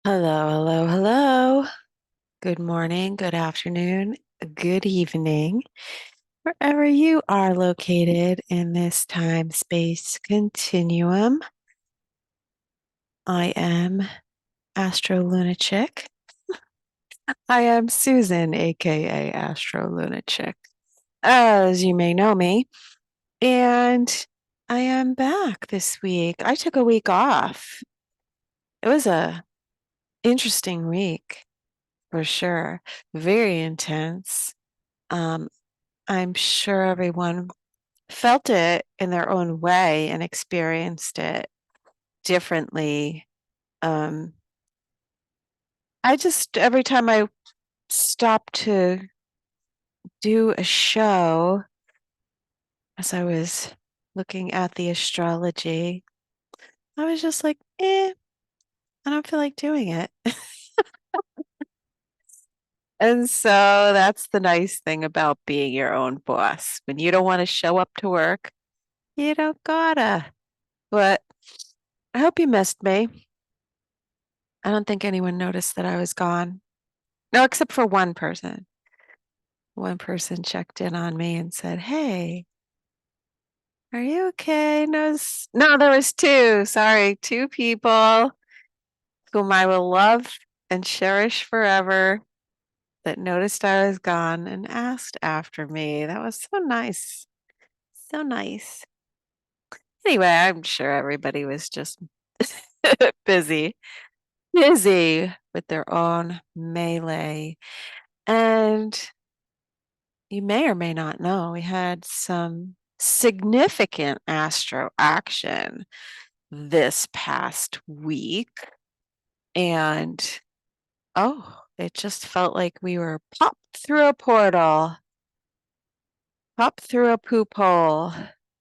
Hello, hello, hello. Good morning, good afternoon, good evening, wherever you are located in this time space continuum. I am Astro Lunachick. I am Susan, aka Astro Lunachick, as you may know me. And I am back this week. I took a week off. It was a interesting week for sure. Very intense. Um, I'm sure everyone felt it in their own way and experienced it differently. Um, every time I stopped to do a show, as I was looking at the astrology, I was just like, I don't feel like doing it. And so that's the nice thing about being your own boss. When you don't want to show up to work, you don't gotta. But I hope you missed me. I don't think anyone noticed that I was gone. No, except for one person. One person checked in on me and said, "Hey, are you okay?" No, there was two. Sorry, two people whom I will love and cherish forever that noticed I was gone and asked after me. That was so nice. So nice. Anyway, I'm sure everybody was just busy, busy with their own melee. And you may or may not know, we had some significant astro action this past week. And it just felt like we were popped through a portal, popped through a poop hole,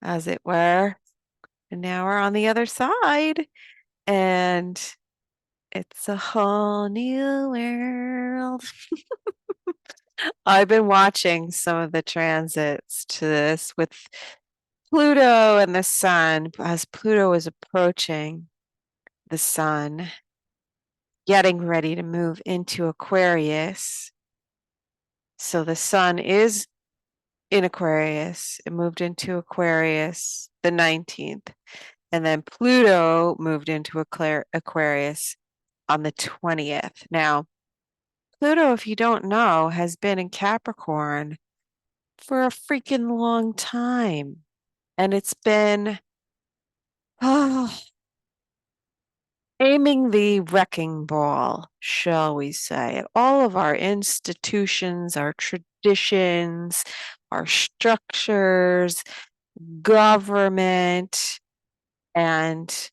as it were. And now we're on the other side. And it's a whole new world. I've been watching some of the transits to this with Pluto and the sun, as Pluto is approaching the sun, getting ready to move into Aquarius. So the sun is in Aquarius. It moved into Aquarius the 19th. And then Pluto moved into Aquarius on the 20th. Now, Pluto, if you don't know, has been in Capricorn for a freaking long time. And it's been oh, aiming the wrecking ball, shall we say, at all of our institutions, our traditions, our structures, government, and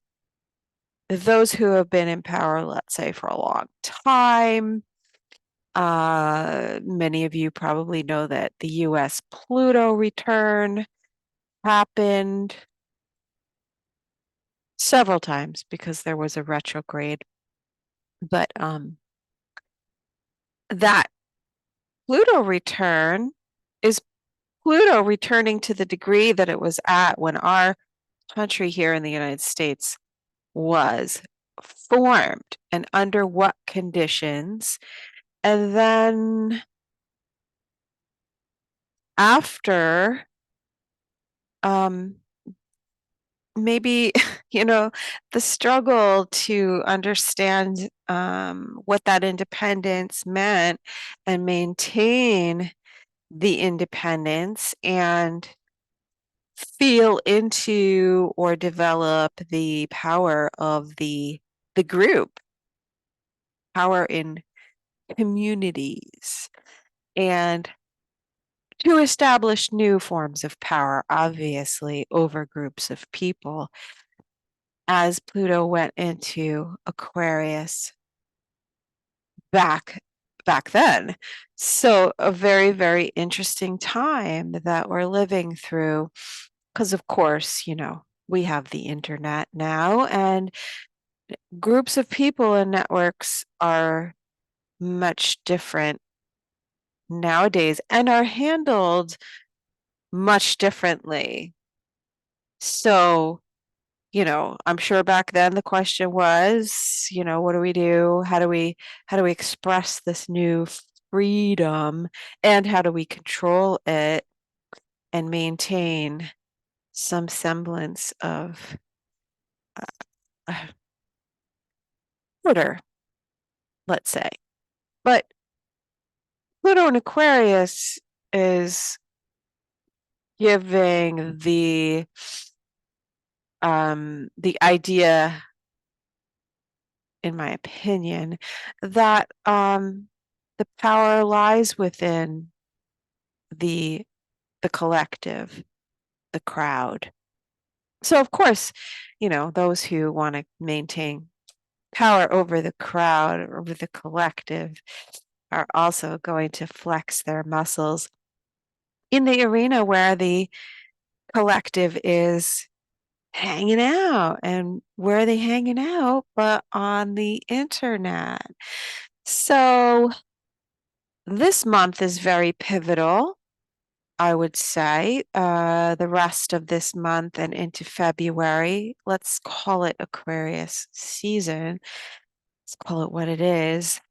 those who have been in power, let's say, for a long time. Many of you probably know that the US Pluto return happened several times because there was a retrograde. But that Pluto return is Pluto returning to the degree that it was at when our country here in the United States was formed and under what conditions. And then after, um, maybe, the struggle to understand what that independence meant and maintain the independence and feel into or develop the power of the group, power in communities, and to establish new forms of power, obviously, over groups of people as Pluto went into Aquarius back back then. So a very, very interesting time that we're living through because of course, we have the internet now and groups of people and networks are much different nowadays and are handled much differently. So I'm sure back then the question was, what do we do? How do we express this new freedom, and how do we control it and maintain some semblance of uh, order, let's say. But Pluto in Aquarius is giving the idea, in my opinion, that the power lies within the the collective, the crowd. So of course, those who want to maintain power over the crowd, over the collective, are also going to flex their muscles in the arena where the collective is hanging out. And where are they hanging out but on the internet? So this month is very pivotal, I would say. The rest of this month and into February, let's call it Aquarius season. Let's call it what it is.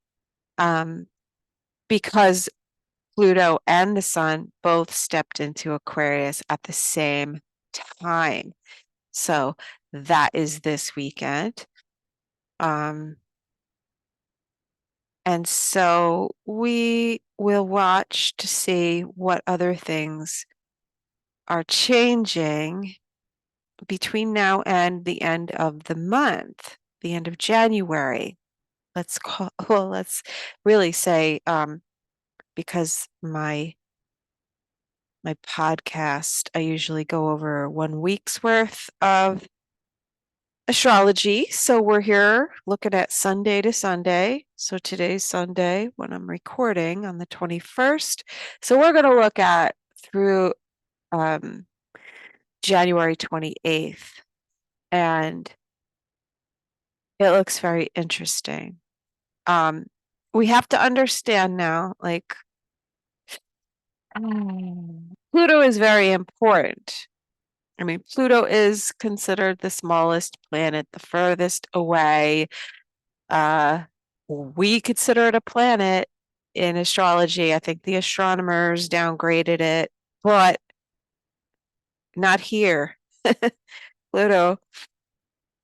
Because Pluto and the Sun both stepped into Aquarius at the same time. So that is this weekend. And so we will watch to see what other things are changing between now and the end of the month, the end of January. Let's really say, because my podcast, I usually go over 1 week's worth of astrology. So we're here looking at Sunday to Sunday. So today's Sunday when I'm recording on the 21st. So we're going to look at through January 28th. And it looks very interesting. We have to understand now, like, Pluto is very important. I mean, Pluto is considered the smallest planet, the furthest away. We consider it a planet in astrology. I think the astronomers downgraded it, but not here. Pluto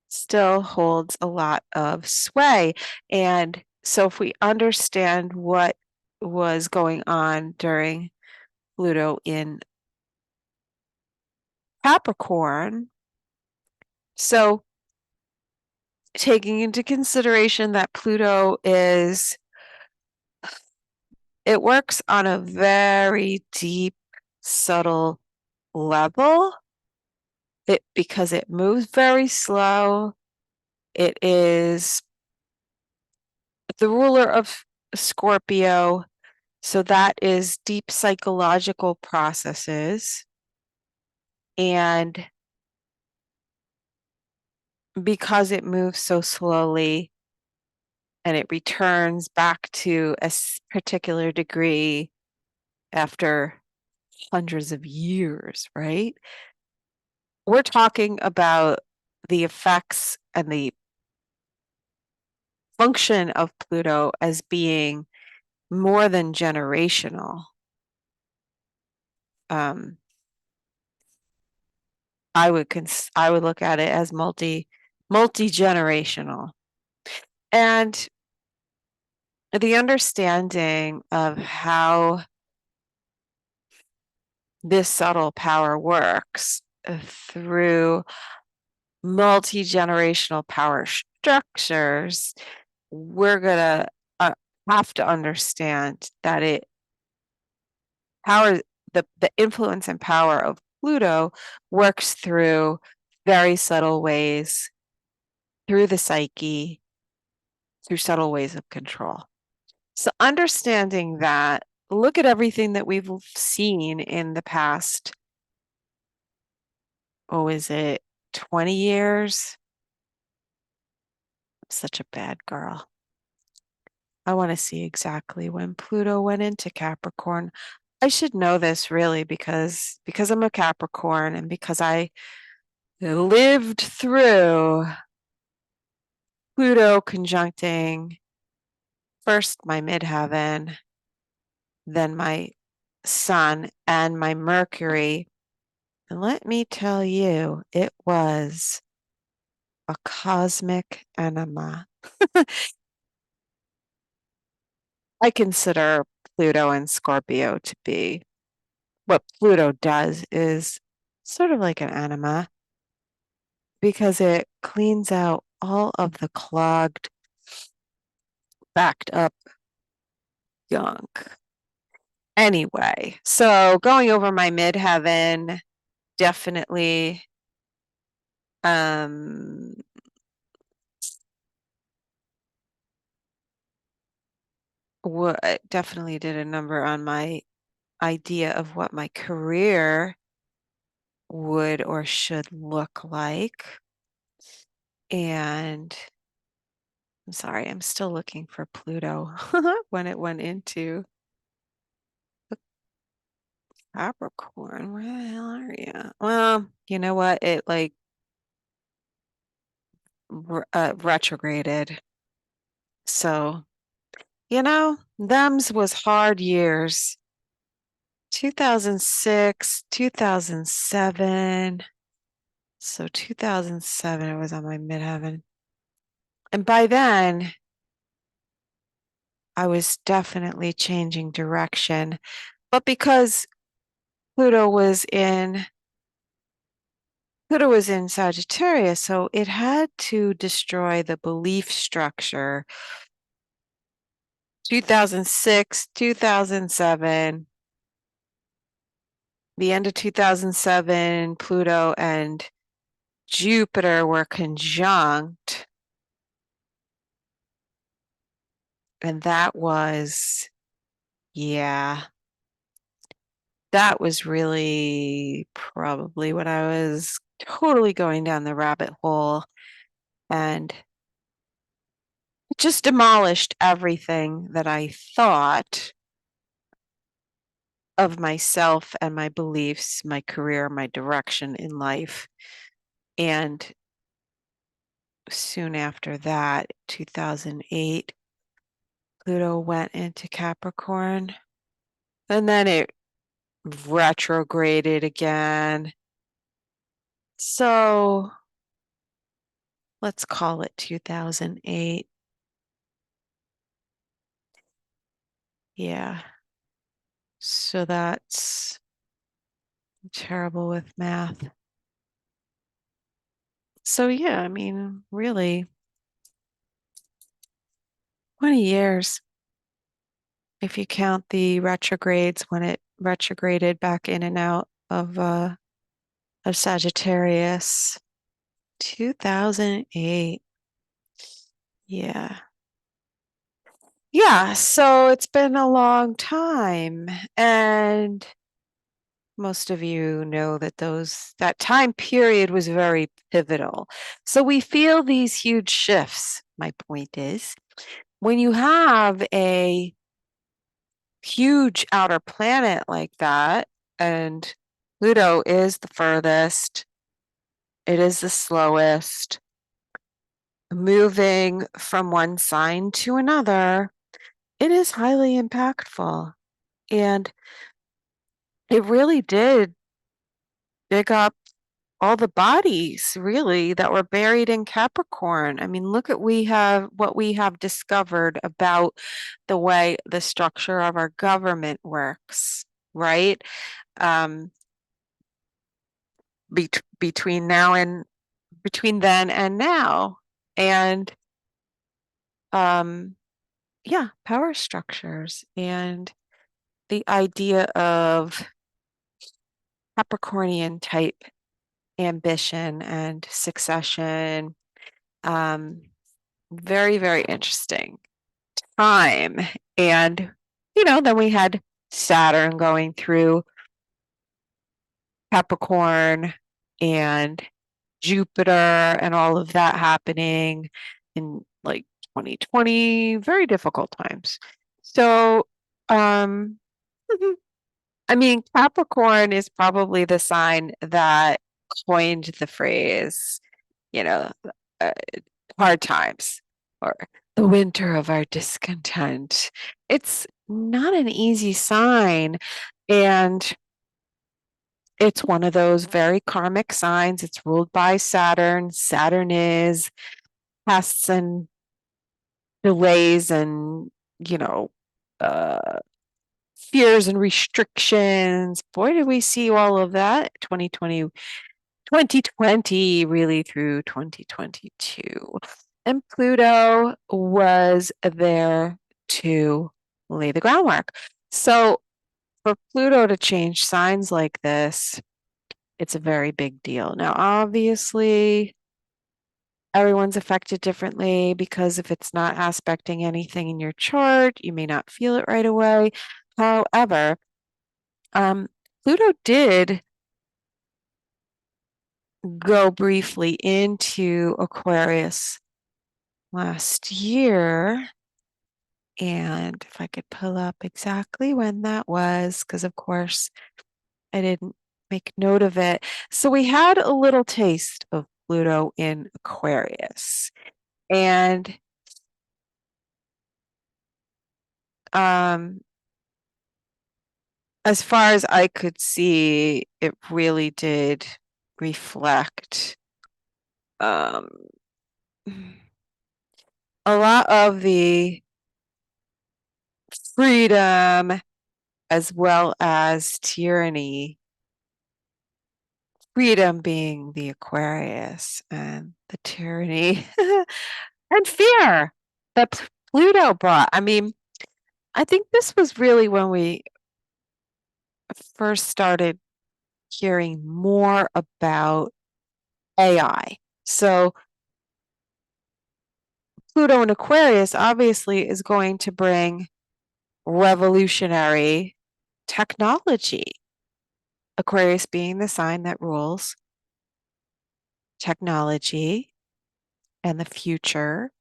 still holds a lot of sway. And so if we understand what was going on during Pluto in Capricorn, so taking into consideration that it works on a very deep, subtle level. Because it moves very slow. It is the ruler of Scorpio, so that is deep psychological processes. And because it moves so slowly and it returns back to a particular degree after hundreds of years, right? We're talking about the effects and the function of Pluto as being more than generational. I would look at it as multi-generational. And the understanding of how this subtle power works through multi-generational power structures, we're gonna have to understand that the influence and power of Pluto works through very subtle ways, through the psyche, through subtle ways of control. So understanding that, look at everything that we've seen in the past, is it 20 years? I'm such a bad girl. I want to see exactly when Pluto went into Capricorn. I should know this really because I'm a Capricorn and because I lived through Pluto conjuncting first my midheaven, then my sun and my Mercury. And let me tell you, it was a cosmic enema. I consider Pluto and Scorpio to be what Pluto does is sort of like an enema because it cleans out all of the clogged, backed up junk. Anyway, so going over my midheaven, definitely um definitely did a number on my idea of what my career would or should look like. And I'm sorry, I'm still looking for Pluto when it went into Capricorn. Where the hell are you? Well, you know what? It like retrograded. So, them's was hard years. 2006, 2007. So 2007, I was on my midheaven. And by then, I was definitely changing direction. But because Pluto was in Sagittarius, so it had to destroy the belief structure. 2006, 2007, the end of 2007, Pluto and Jupiter were conjunct. And that was, yeah, that was really probably when I was totally going down the rabbit hole and it just demolished everything that I thought of myself and my beliefs, my career, my direction in life. And soon after that, 2008, Pluto went into Capricorn and then it retrograded again. So let's call it 2008. Yeah. So that's I'm terrible with math. So yeah, I mean, really 20 years if you count the retrogrades when it retrograded back in and out of Sagittarius. 2008. Yeah. Yeah, so it's been a long time and most of you know that that time period was very pivotal. So we feel these huge shifts. My point is, when you have a huge outer planet like that, and Pluto is the furthest, it is the slowest, moving from one sign to another, it is highly impactful. And it really did dig up all the bodies really that were buried in Capricorn. I mean, look at what we have discovered about the way the structure of our government works, right? Um, between between then and now. And yeah, power structures and the idea of Capricornian type ambition and succession. Um, very, very interesting time. And, then we had Saturn going through Capricorn and Jupiter and all of that happening in like 2020, very difficult times. So, um, I mean, Capricorn is probably the sign that coined the phrase, you know, uh, hard times or the winter of our discontent. It's not an easy sign. And it's one of those very karmic signs. It's ruled by Saturn. Saturn is tests and delays and, you know, uh, fears and restrictions. Boy, did we see all of that 2020 really through 2022. And Pluto was there to lay the groundwork. So for Pluto to change signs like this, it's a very big deal. Now, obviously, everyone's affected differently because if it's not aspecting anything in your chart, you may not feel it right away. However, Pluto did go briefly into Aquarius last year. And if I could pull up exactly when that was, because of course I didn't make note of it. So we had a little taste of Pluto in Aquarius. And as far as I could see, it really did reflect a lot of the freedom as well as tyranny. Freedom being the Aquarius and the tyranny and fear that Pluto brought. I mean, I think this was really when we first started hearing more about AI. So Pluto in Aquarius obviously is going to bring revolutionary technology. Aquarius being the sign that rules technology and the future.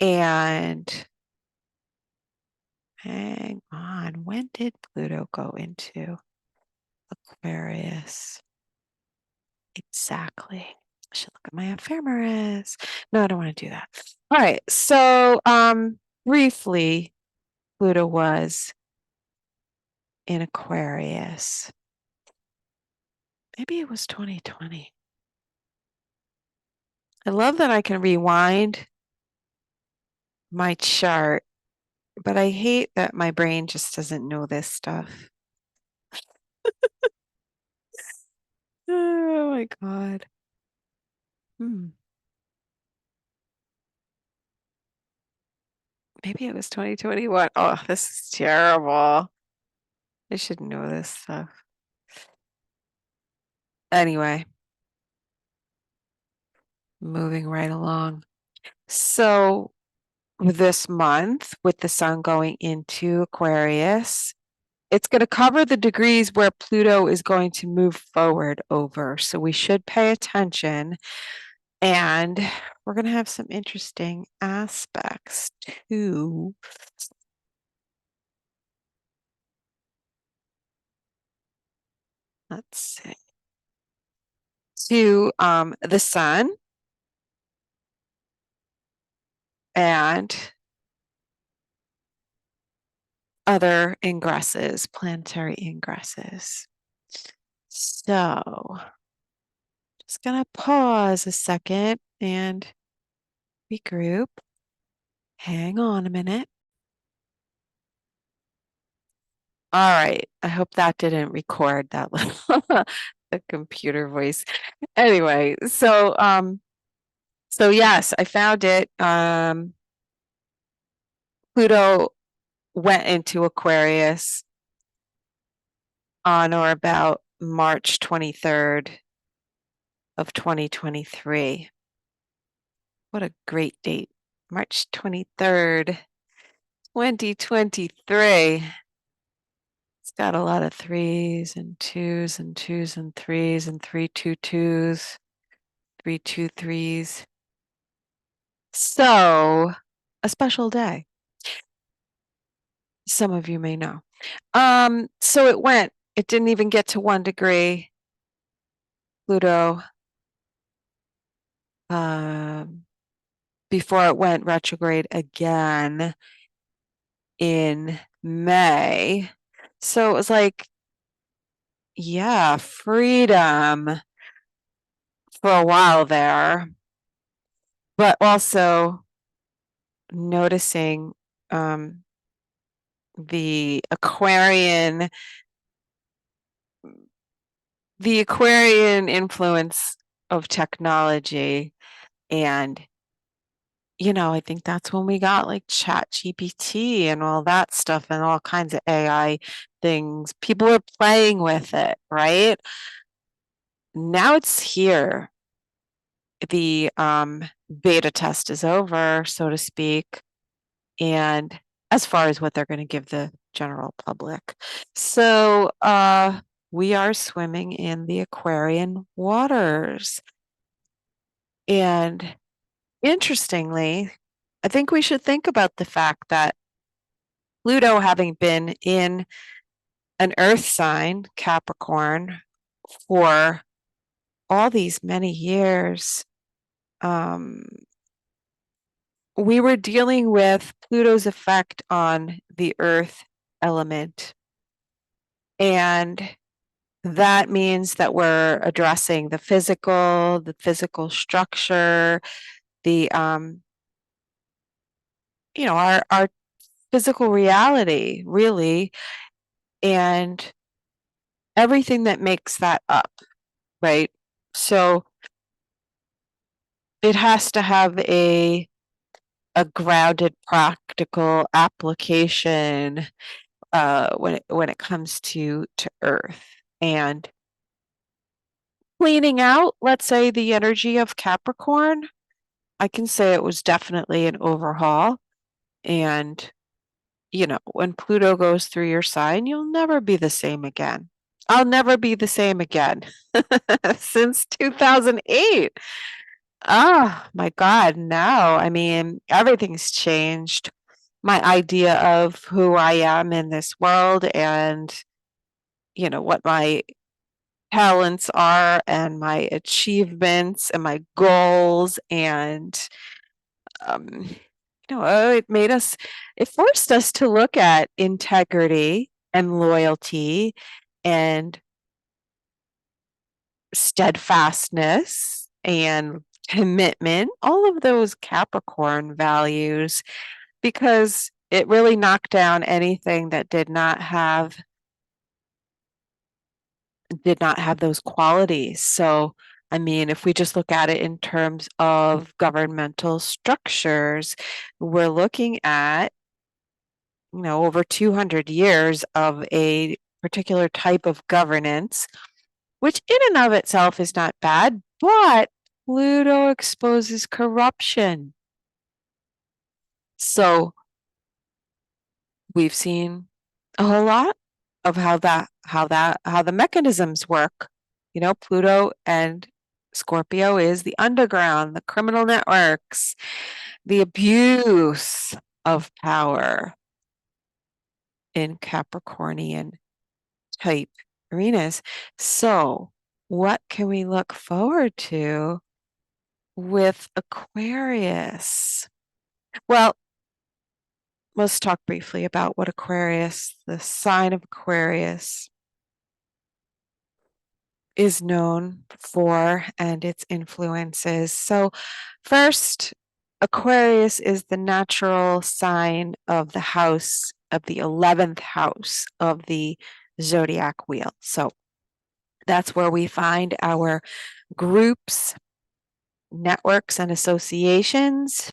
And hang on, when did Pluto go into Aquarius? Exactly. I should look at my ephemeris. No, I don't want to do that. All right. So briefly, Pluto was in Aquarius. Maybe it was 2020. I love that I can rewind my chart, but I hate that my brain just doesn't know this stuff. Oh my God. Maybe it was 2021. Oh, this is terrible. I should know this stuff. Anyway, moving right along. So this month, with the sun going into Aquarius, it's going to cover the degrees where Pluto is going to move forward over. So we should pay attention. And we're going to have some interesting aspects to let's see, to the sun and other ingresses, planetary ingresses. So just going to pause a second and regroup. Hang on a minute. All right. I hope that didn't record that little the computer voice. Anyway, so yes, I found it. Pluto went into Aquarius on or about March 23rd of 2023. What a great date. March 23rd, 2023. It's got a lot of threes and twos and twos and threes and 3 2 2s, 3 2 3s. So a special day. Some of you may know. So it didn't even get to 1 degree. Pluto, um, before it went retrograde again in May. So it was like, yeah, freedom for a while there, but also noticing the Aquarian influence of technology. And, I think that's when we got like Chat GPT and all that stuff and all kinds of AI things. People are playing with it, right? Now it's here. The beta test is over, so to speak. And as far as what they're going to give the general public. So we are swimming in the Aquarian waters. And interestingly, I think we should think about the fact that Pluto, having been in an earth sign, Capricorn, for all these many years, we were dealing with Pluto's effect on the earth element. And that means that we're addressing the physical structure, the our physical reality, really, and everything that makes that up, right? So it has to have a grounded, practical application when it comes to Earth. And cleaning out, let's say, the energy of Capricorn, I can say it was definitely an overhaul. And, when Pluto goes through your sign, you'll never be the same again. I'll never be the same again since 2008. Oh my God, no. I mean, everything's changed. My idea of who I am in this world and, what my talents are and my achievements and my goals and it forced us to look at integrity and loyalty and steadfastness and commitment, all of those Capricorn values, because it really knocked down anything that did not have those qualities. So, I mean, if we just look at it in terms of governmental structures, we're looking at, over 200 years of a particular type of governance, which in and of itself is not bad, but Pluto exposes corruption. So we've seen a whole lot of how the mechanisms work. Pluto and Scorpio is the underground, the criminal networks, the abuse of power in Capricornian type arenas. So, what can we look forward to with Aquarius? Well, let's talk briefly about what the sign of Aquarius, is known for and its influences. So, first, Aquarius is the natural sign of the 11th house of the zodiac wheel. So, that's where we find our groups, networks, and associations,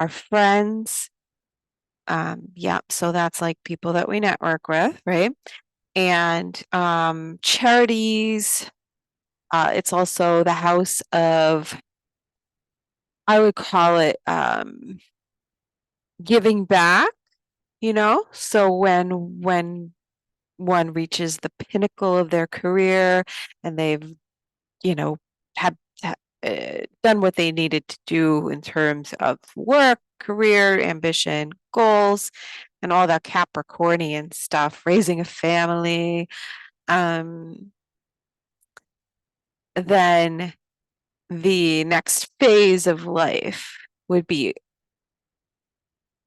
our friends. So that's like people that we network with, right? And charities. It's also the house of, I would call it, giving back, So when one reaches the pinnacle of their career and they've, you know, have, done what they needed to do in terms of work, career, ambition, goals, and all that Capricornian stuff, raising a family, um, then the next phase of life would be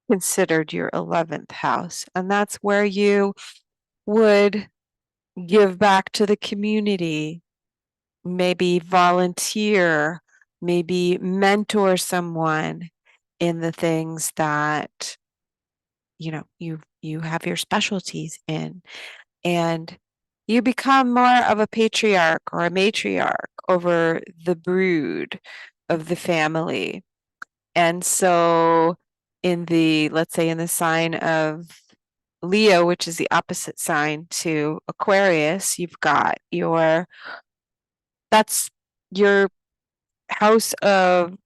considered your 11th house. And that's where you would give back to the community, maybe volunteer, maybe mentor someone in the things that you have your specialties in, and you become more of a patriarch or a matriarch over the brood of the family. And so let's say in the sign of Leo, which is the opposite sign to Aquarius, you've got that's your house of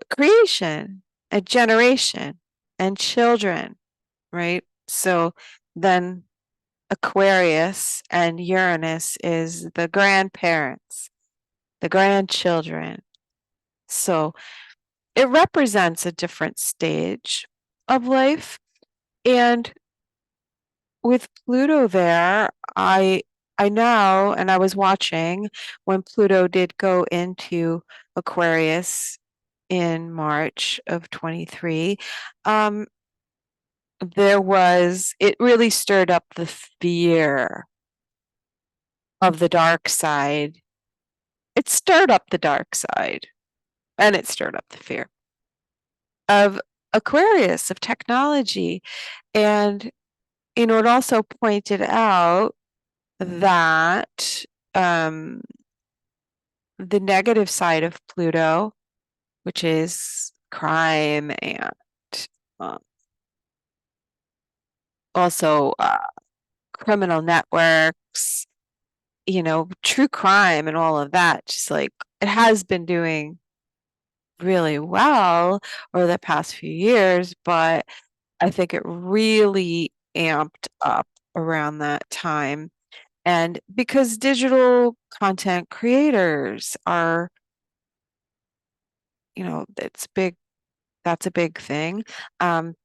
creation, a generation, and children, right? So then Aquarius and Uranus is the grandparents, the grandchildren. So it represents a different stage of life. And with Pluto there, I know, and I was watching when Pluto did go into Aquarius in March of 23. It really stirred up the fear of the dark side. It stirred up the dark side, and it stirred up the fear of Aquarius, of technology. And it also pointed out that the negative side of Pluto, which is crime and uh, also criminal networks, true crime and all of that, just like it has been doing really well over the past few years, but I think it really amped up around that time. And because digital content creators are, it's big, that's a big thing.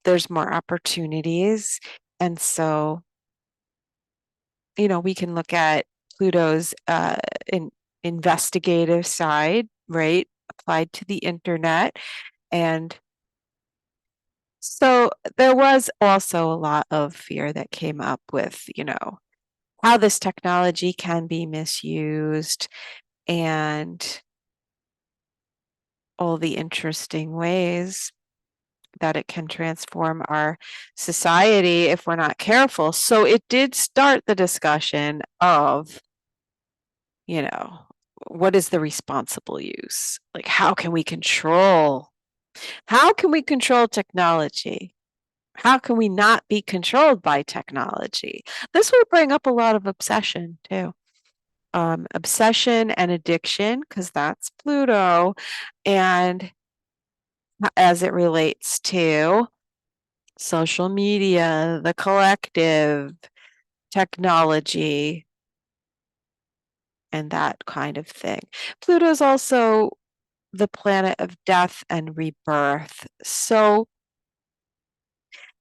There's more opportunities. And so, we can look at Pluto's investigative side, right? Applied to the internet. And so there was also a lot of fear that came up with, how this technology can be misused and all the interesting ways that it can transform our society if we're not careful. So it did start the discussion of, what is the responsible use? Like, how can we control technology? How can we not be controlled by technology? This will bring up a lot of obsession too. Obsession and addiction, because that's Pluto, and as it relates to social media, the collective, technology, and that kind of thing. Pluto's also the planet of death and rebirth. So,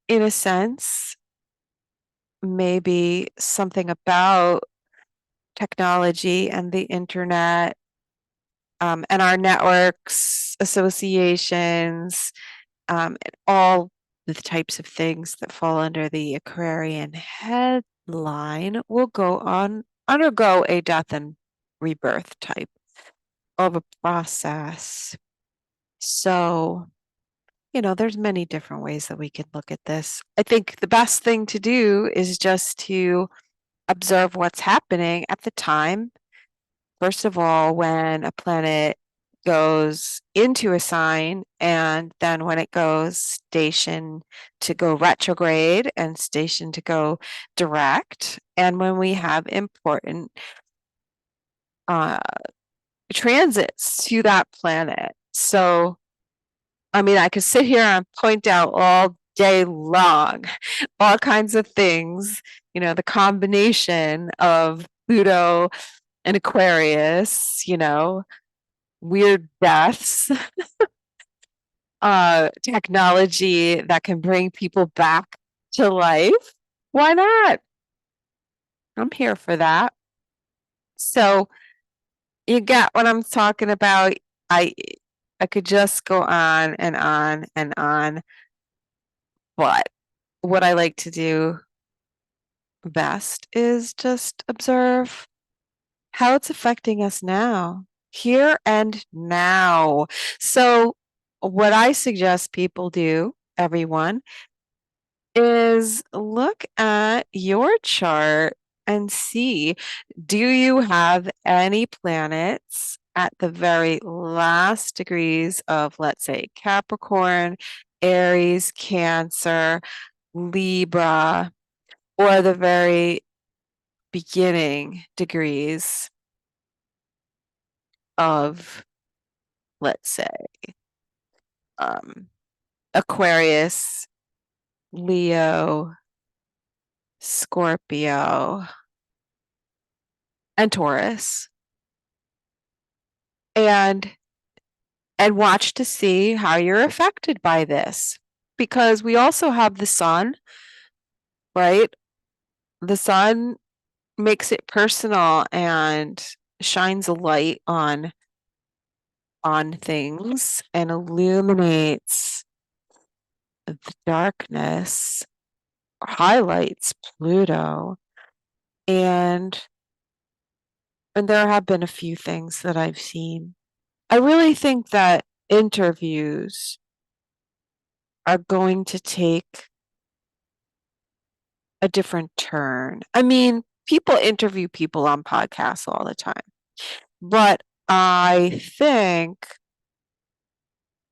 in a sense, maybe something about technology and the internet, and our networks, associations, and all the types of things that fall under the Aquarian headline will undergo a death and rebirth type of a process. So, there's many different ways that we can look at this. I think the best thing to do is just to observe what's happening at the time. First of all, when a planet goes into a sign, and then when it goes station to go retrograde and station to go direct, and when we have important transits to that planet. So, I mean, I could sit here and point out all day long all kinds of things, the combination of Pluto and Aquarius, weird deaths, technology that can bring people back to life. Why not? I'm here for that. So You get what I'm talking about? I I could just go on and on and on, but what I like to do best is just observe how it's affecting us now, here and now. So, what I suggest people do, everyone, is look at your chart and see, do you have any planets at the very last degrees of, let's say, Capricorn, Aries, Cancer, Libra, or the very beginning degrees of, let's say, um, Aquarius, Leo, Scorpio, and Taurus, and watch to see how you're affected by this. Because we also have the sun, right? The sun makes it personal and shines a light on things and illuminates the darkness, highlights Pluto, and there have been a few things that I've seen. I really think that interviews are going to take a different turn. I mean, people interview people on podcasts all the time, but I think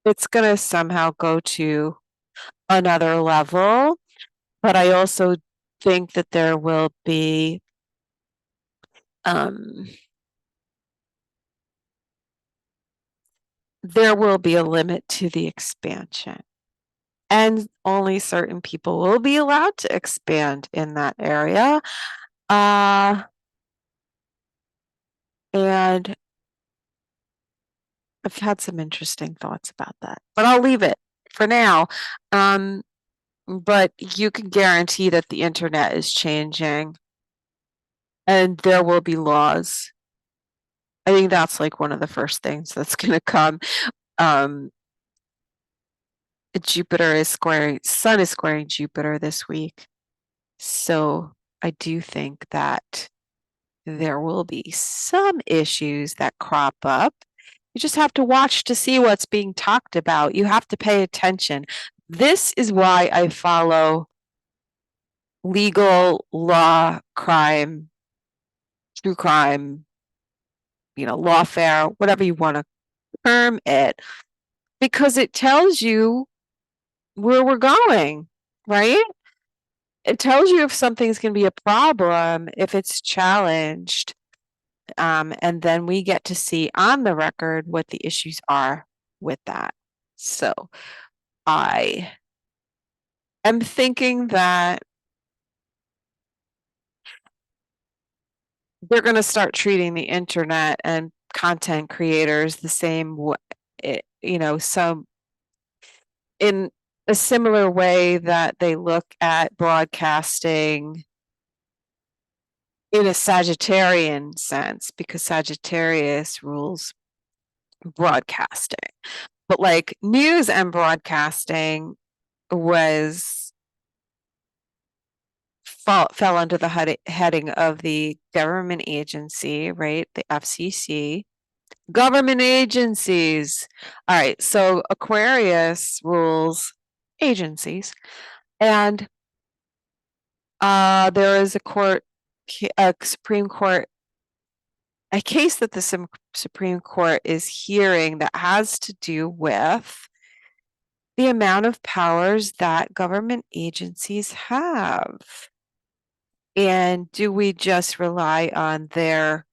it's going to somehow go to another level. But I also think that um, there will be a limit to the expansion. And only certain people will be allowed to expand in that area. And I've had some interesting thoughts about that, but I'll leave it for now. But you can guarantee that the internet is changing and there will be laws. I think that's like one of the first things that's going to come. Um, Sun is squaring Jupiter this week. So I do think that there will be some issues that crop up. You just have to watch to see what's being talked about. You have to pay attention. This is why I follow legal, law, crime, true crime, lawfare, whatever you want to term it, because it tells you where we're going, right? It tells you if something's going to be a problem, if it's challenged. And then we get to see on the record what the issues are with that. So I am thinking that they're going to start treating the internet and content creators the same way, some in a similar way that they look at broadcasting in a Sagittarian sense, because Sagittarius rules broadcasting. But like news and broadcasting was fell under the heading of the government agency, right? The FCC. Government agencies. All right, so Aquarius rules agencies, and there is a Supreme Court, a case that the Supreme Court is hearing that has to do with the amount of powers that government agencies have. And do we just rely on their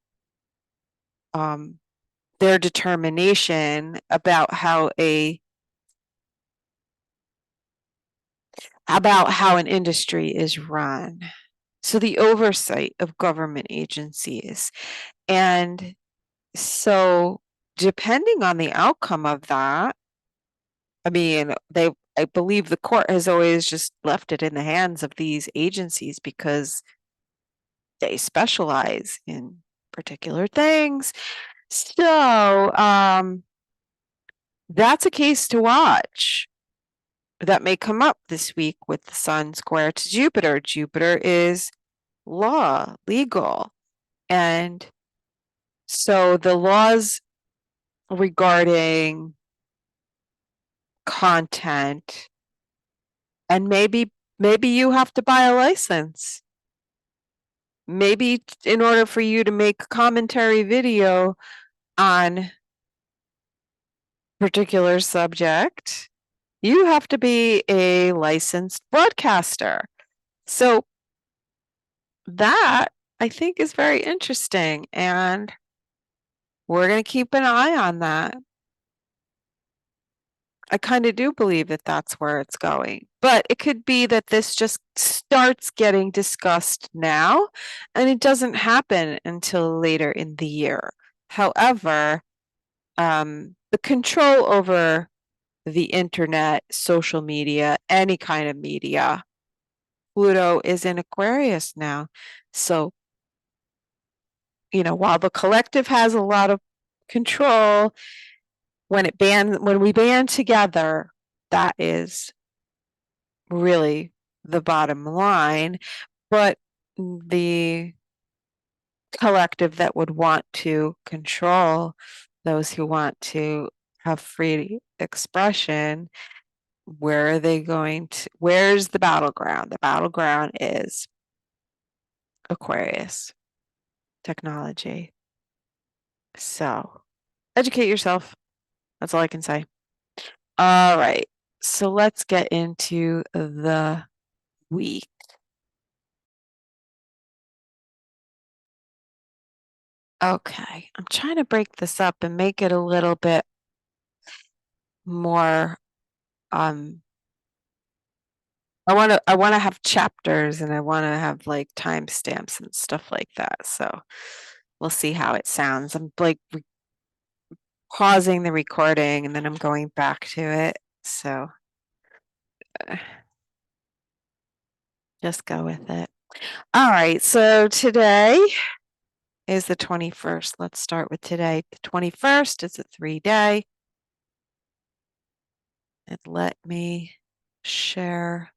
determination about how an industry is run? So the oversight of government agencies. And so depending on the outcome of that, I mean, I believe the court has always just left it in the hands of these agencies because they specialize in particular things. So, that's a case to watch that may come up this week with the Sun square to Jupiter. Jupiter is law, legal. And so the laws regarding content, and maybe you have to buy a license. Maybe in order for you to make a commentary video on particular subject, you have to be a licensed broadcaster. So that I think is very interesting, and we're going to keep an eye on that. I kind of do believe that that's where it's going, but it could be that this just starts getting discussed now and it doesn't happen until later in the year. However, the control over the internet, social media, any kind of media, Pluto is in Aquarius now. So, while the collective has a lot of control, when we band together, that is really the bottom line. But the collective that would want to control those who want to have free expression, where's the battleground? The battleground is Aquarius technology. So educate yourself. That's all I can say. All right. So let's get into the week. Okay. I'm trying to break this up and make it a little bit more I want to have chapters, and I want to have like timestamps and stuff like that. So we'll see how it sounds. I'm like pausing the recording and then I'm going back to it. So just go with it. All right. So today is the 21st. Let's start with today. The 21st is a 3-day. And let me share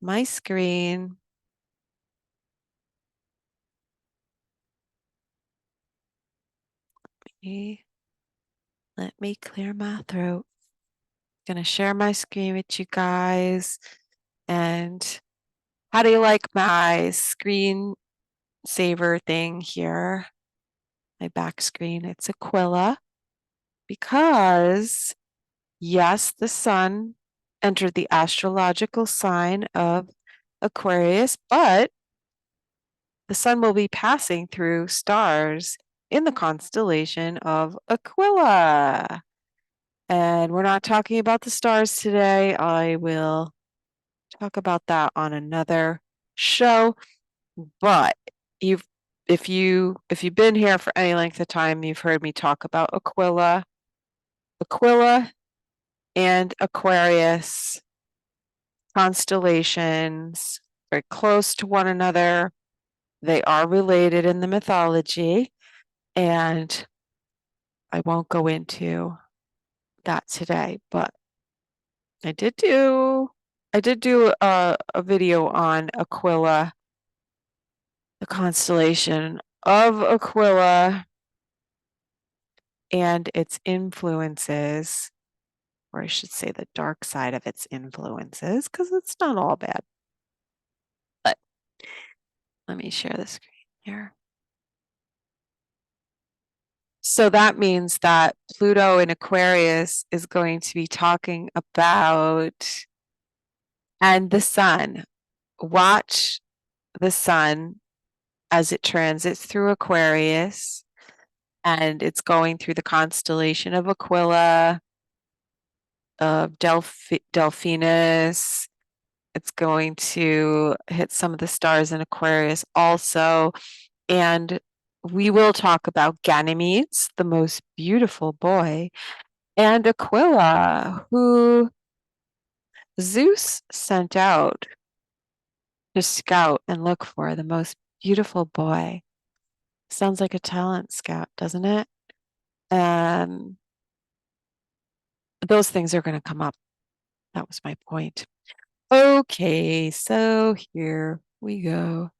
my screen. Let me clear my throat. I'm gonna share my screen with you guys. And how do you like my screen saver thing here? My back screen. It's Aquila because yes, the sun entered the astrological sign of Aquarius, but the sun will be passing through stars in the constellation of Aquila. And we're not talking about the stars today. I will talk about that on another show. But if you've been here for any length of time, you've heard me talk about Aquila and Aquarius constellations, very close to one another. They are related in the mythology, and I won't go into that today, but I did do a video on Aquila, the constellation of Aquila and its influences, or I should say the dark side of its influences, because it's not all bad. But let me share the screen here. So that means that Pluto in Aquarius is going to be talking about, and the sun. Watch the sun as it transits through Aquarius, and it's going through the constellation of Aquila, of Delphinus. It's going to hit some of the stars in Aquarius also. And we will talk about Ganymedes, the most beautiful boy, and Aquila, who Zeus sent out to scout and look for the most beautiful boy. Sounds like a talent scout, doesn't it? Those things are going to come up. That was my point. Okay, so here we go.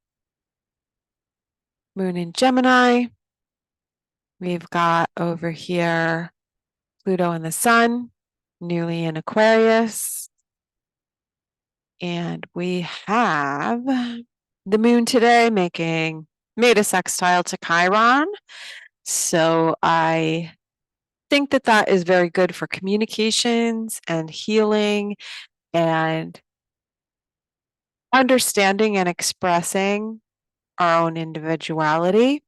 Moon in Gemini. We've got over here Pluto and the Sun, newly in Aquarius. And we have the moon today made a sextile to Chiron. So I think that that is very good for communications and healing and understanding and expressing our own individuality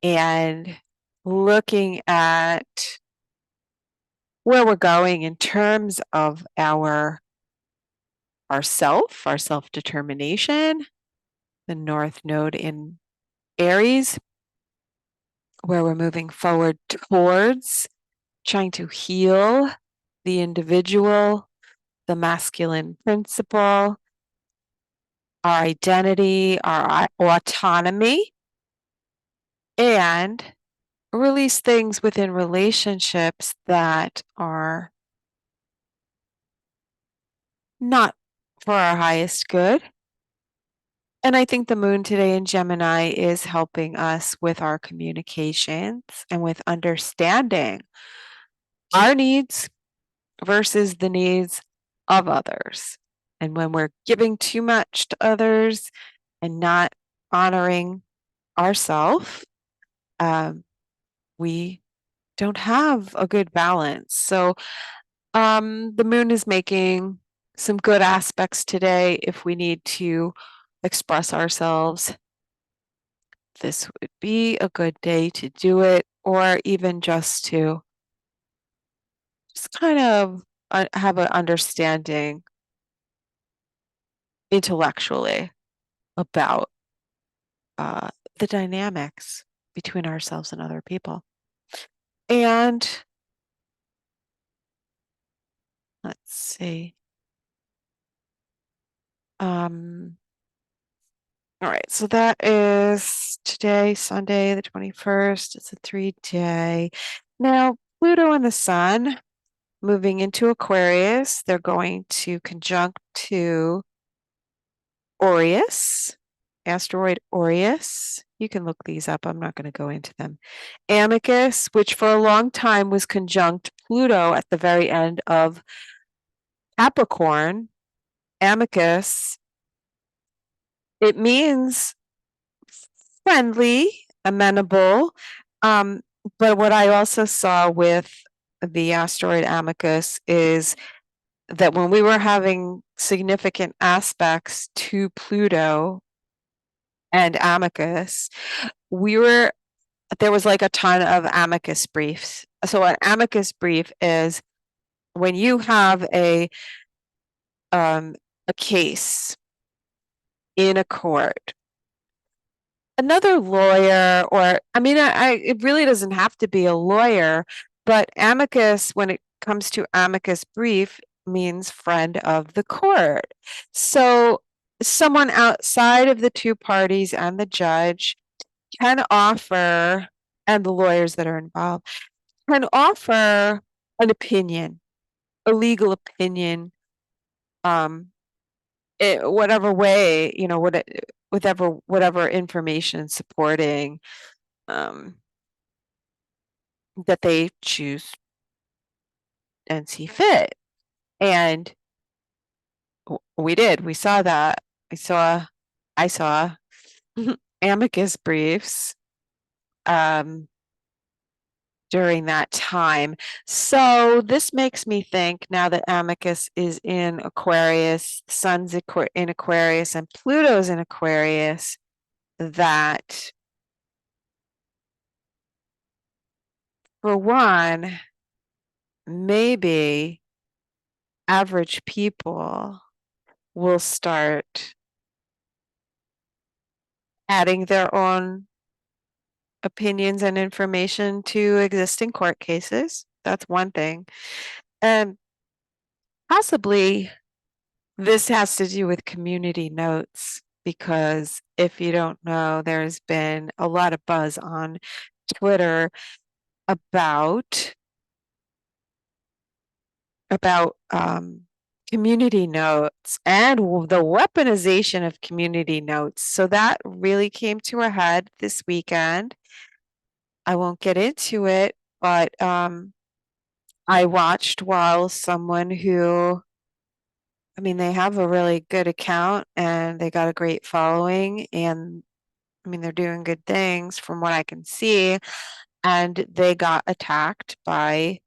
and looking at where we're going in terms of our self-determination, the North Node in Aries, where we're moving forward towards trying to heal the individual, the masculine principle, our identity, our autonomy, and release things within relationships that are not for our highest good. And I think the moon today in Gemini is helping us with our communications and with understanding our needs versus the needs of others. And when we're giving too much to others and not honoring ourselves, we don't have a good balance. So the moon is making some good aspects today if we need to express ourselves. This would be a good day to do it, or even just to kind of have an understanding intellectually about uh, the dynamics between ourselves and other people. And let's see. All right, so that is today, Sunday, the 21st. It's a 3-day. Now, Pluto and the Sun moving into Aquarius, they're going to conjunct to Aureus, asteroid Aureus. You can look these up. I'm not going to go into them. Amicus, which for a long time was conjunct Pluto at the very end of Capricorn. Amicus, it means friendly, amenable. But what I also saw with the asteroid Amicus is that when we were having significant aspects to Pluto and Amicus, there was like a ton of amicus briefs. So an amicus brief is when you have a case in a court, another lawyer, or I mean, it really doesn't have to be a lawyer, but amicus, when it comes to amicus brief, means friend of the court. So someone outside of the two parties and the judge can offer, and the lawyers that are involved, can offer an opinion, a legal opinion, whatever way, whatever information supporting that they choose and see fit. And we saw that. I saw amicus briefs during that time. So this makes me think, now that amicus is in Aquarius, Sun's in Aquarius, and Pluto's in Aquarius, that for one, maybe average people will start adding their own opinions and information to existing court cases. That's one thing. And possibly this has to do with community notes, because if you don't know, there's been a lot of buzz on Twitter about community notes and the weaponization of community notes. So that really came to a head this weekend. I won't get into it, but I watched while someone who, I mean, they have a really good account and they got a great following, and I mean, they're doing good things from what I can see, and they got attacked by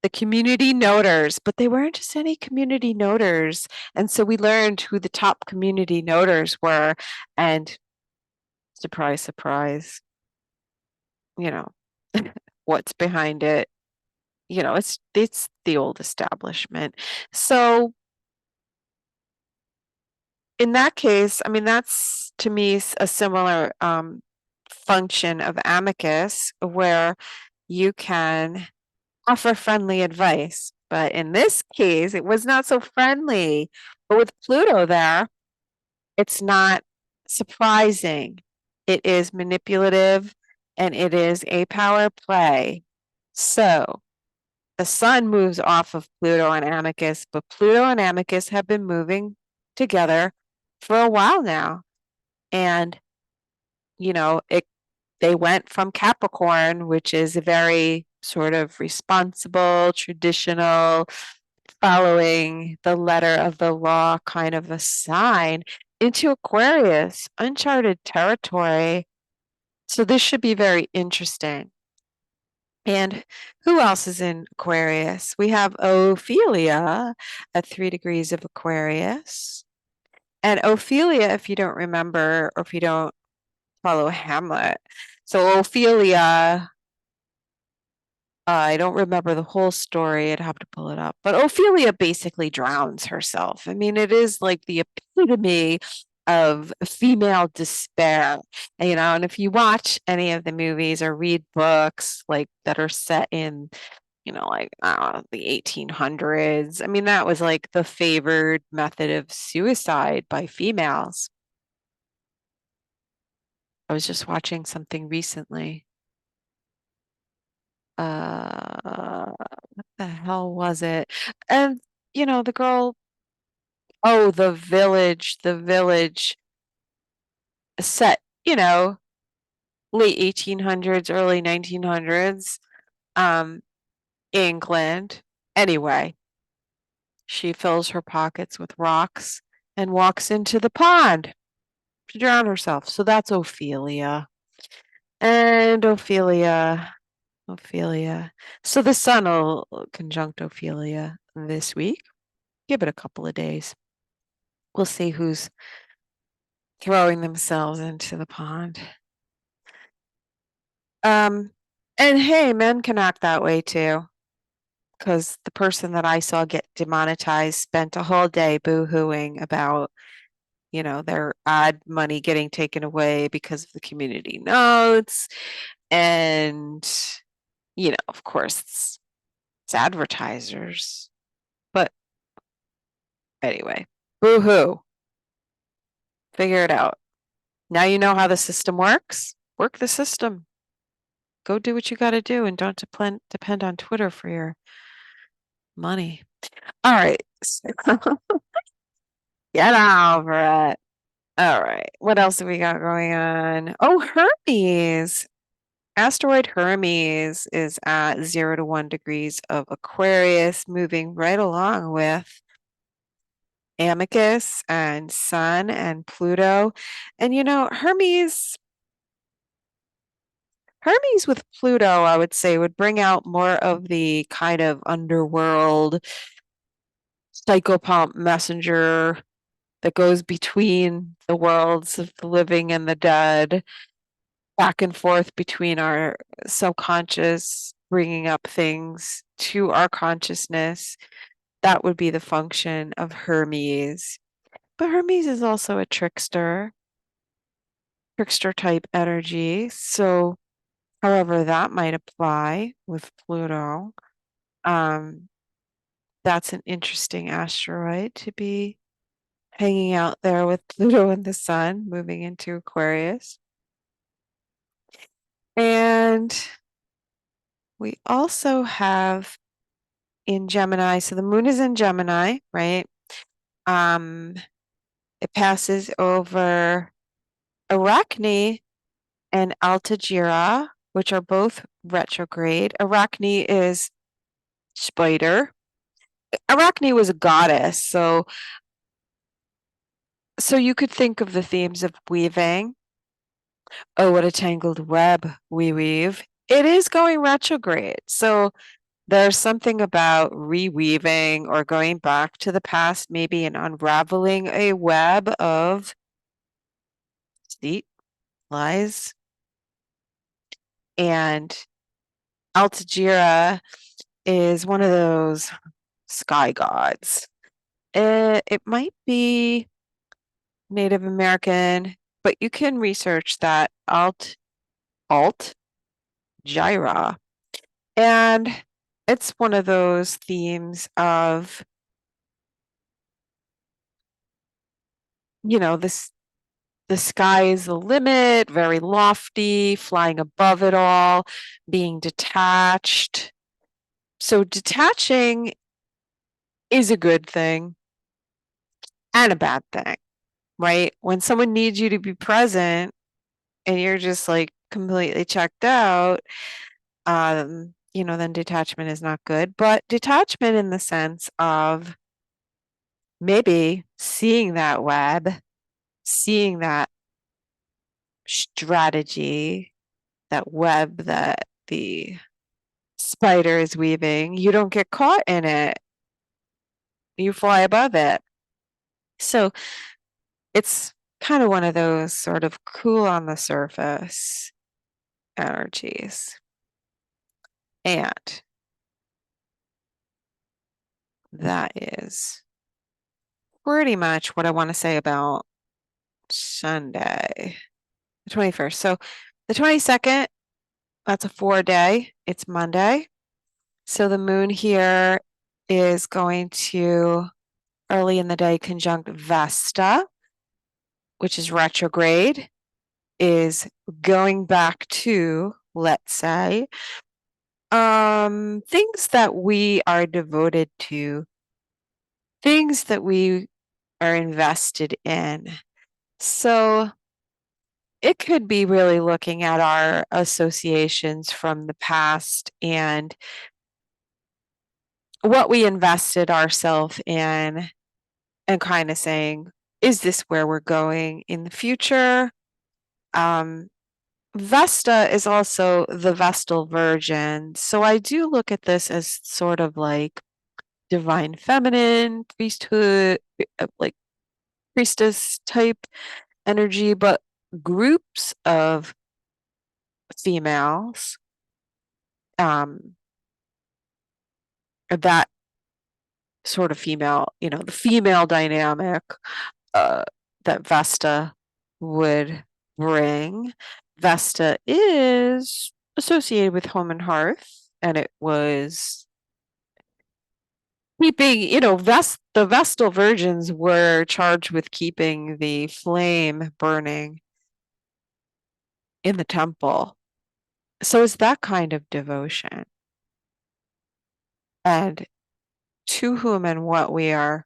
the community noters, but they weren't just any community noters. And so we learned who the top community noters were, and surprise, surprise, you know, what's behind it. You know, it's the old establishment. So in that case, I mean, that's to me a similar function of amicus, where you can offer friendly advice. But in this case, it was not so friendly. But with Pluto there, it's not surprising. It is manipulative and it is a power play. So the sun moves off of Pluto and Amicus, but Pluto and Amicus have been moving together for a while now. And, you know, they went from Capricorn, which is a very sort of responsible, traditional, following the letter of the law kind of a sign, into Aquarius, uncharted territory. So this should be very interesting. And who else is in Aquarius? We have Ophelia at 3 degrees of Aquarius. And Ophelia, if you don't remember, or if you don't follow Hamlet, so Ophelia, I don't remember the whole story. I'd have to pull it up. But Ophelia basically drowns herself. I mean, it is like the epitome of female despair, you know. And if you watch any of the movies or read books like that are set in, you know, like I don't know, the 1800s, I mean, that was like the favored method of suicide by females. I was just watching something recently. What the hell was it? And you know, the girl, oh, the village set, you know, late 1800s, early 1900s, um, England. Anyway, she fills her pockets with rocks and walks into the pond to drown herself. So that's Ophelia. And Ophelia. So the sun will conjunct Ophelia this week. Give it a couple of days. We'll see who's throwing themselves into the pond. And hey, men can act that way too. Because the person that I saw get demonetized spent a whole day boo-hooing about, you know, their ad money getting taken away because of the community notes. And, you know, of course, it's advertisers. But anyway, boo-hoo. Figure it out. Now you know how the system works. Work the system. Go do what you got to do and don't depend on Twitter for your money. All right. Get over it. All right. What else have we got going on? Oh, Hermes. Asteroid Hermes is at 0 to 1 degrees of Aquarius, moving right along with Amicus and Sun and Pluto. And you know, Hermes with Pluto, I would say, would bring out more of the kind of underworld psychopomp messenger that goes between the worlds of the living and the dead, back and forth between our subconscious, bringing up things to our consciousness. That would be the function of Hermes. But Hermes is also a trickster type energy. So, however, that might apply with Pluto. Um, that's an interesting asteroid to be hanging out there with Pluto and the Sun moving into Aquarius. And we also have in Gemini, so the moon is in Gemini, right? It passes over Arachne and Altagira, which are both retrograde. Arachne is spider. Arachne was a goddess, so you could think of the themes of weaving. Oh, what a tangled web we weave. It is going retrograde, so there's something about reweaving or going back to the past, maybe, and unraveling a web of deceit, lies. And Altagira is one of those sky gods. It might be Native American, but you can research that. Alt Gyra. And it's one of those themes of, this the sky is the limit, very lofty, flying above it all, being detached. So detaching is a good thing and a bad thing, right? When someone needs you to be present and you're just like completely checked out, then detachment is not good. But detachment in the sense of maybe seeing that web, seeing that strategy, that web that the spider is weaving, you don't get caught in it. You fly above it. So it's kind of one of those sort of cool on the surface energies. And that is pretty much what I want to say about Sunday, the 21st. So the 22nd, that's a 4-day. It's Monday. So the moon here is going to early in the day conjunct Vesta, which is retrograde, is going back to, let's say, things that we are devoted to, things that we are invested in. So it could be really looking at our associations from the past and what we invested ourselves in and kind of saying, is this where we're going in the future? Vesta is also the Vestal Virgin. So I do look at this as sort of like divine feminine, priesthood, like priestess type energy, but groups of females that sort of female, the female dynamic that Vesta would bring. Vesta is associated with home and hearth, and it was keeping, the Vestal virgins were charged with keeping the flame burning in the temple. So it's that kind of devotion. And to whom and what we are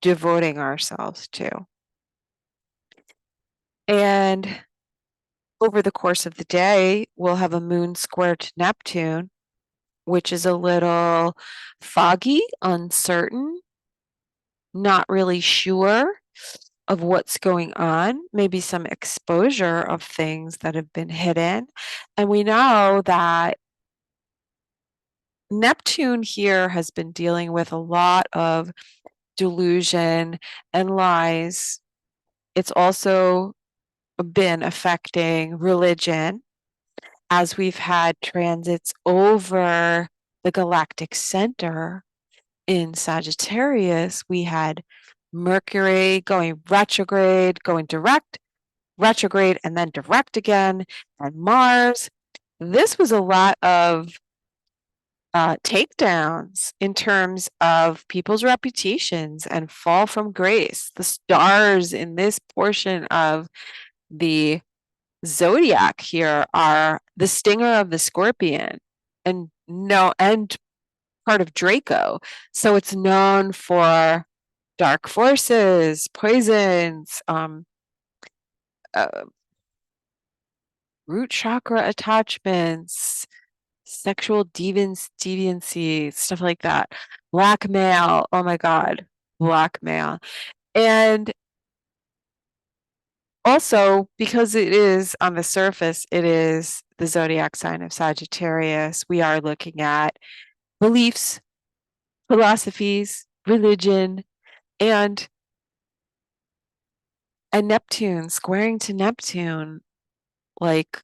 devoting ourselves to. And over the course of the day, we'll have a moon square to Neptune, which is a little foggy, uncertain, not really sure of what's going on, maybe some exposure of things that have been hidden. And we know that Neptune here has been dealing with a lot of delusion and lies. It's also been affecting religion as we've had transits over the galactic center in Sagittarius. We had Mercury going retrograde, going direct, retrograde, and then direct again, and Mars. This was a lot of takedowns in terms of people's reputations and fall from grace. The stars in this portion of the zodiac here are the stinger of the scorpion and part of Draco. So it's known for dark forces, poisons, uh, root chakra attachments, sexual deviancy, stuff like that. Blackmail. Oh my God, blackmail. And also, because it is on the surface, it is the zodiac sign of Sagittarius, we are looking at beliefs, philosophies, religion, and Neptune squaring to Neptune, like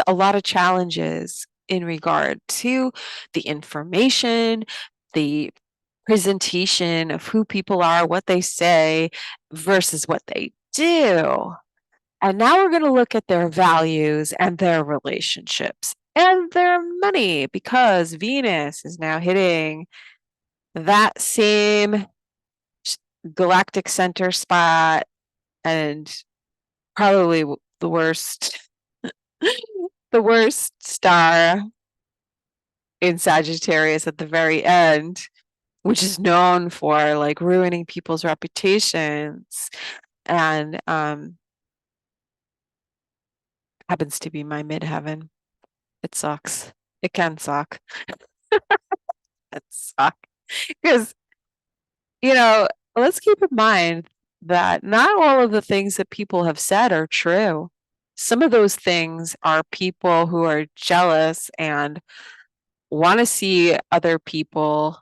a lot of challenges in regard to the information, the presentation of who people are, what they say versus what they do. And now we're going to look at their values and their relationships and their money, because Venus is now hitting that same galactic center spot, and probably the worst the worst star in Sagittarius at the very end, which is known for like ruining people's reputations, and happens to be my midheaven. It sucks. It can suck. It sucks. Because, let's keep in mind that not all of the things that people have said are true. Some of those things are people who are jealous and want to see other people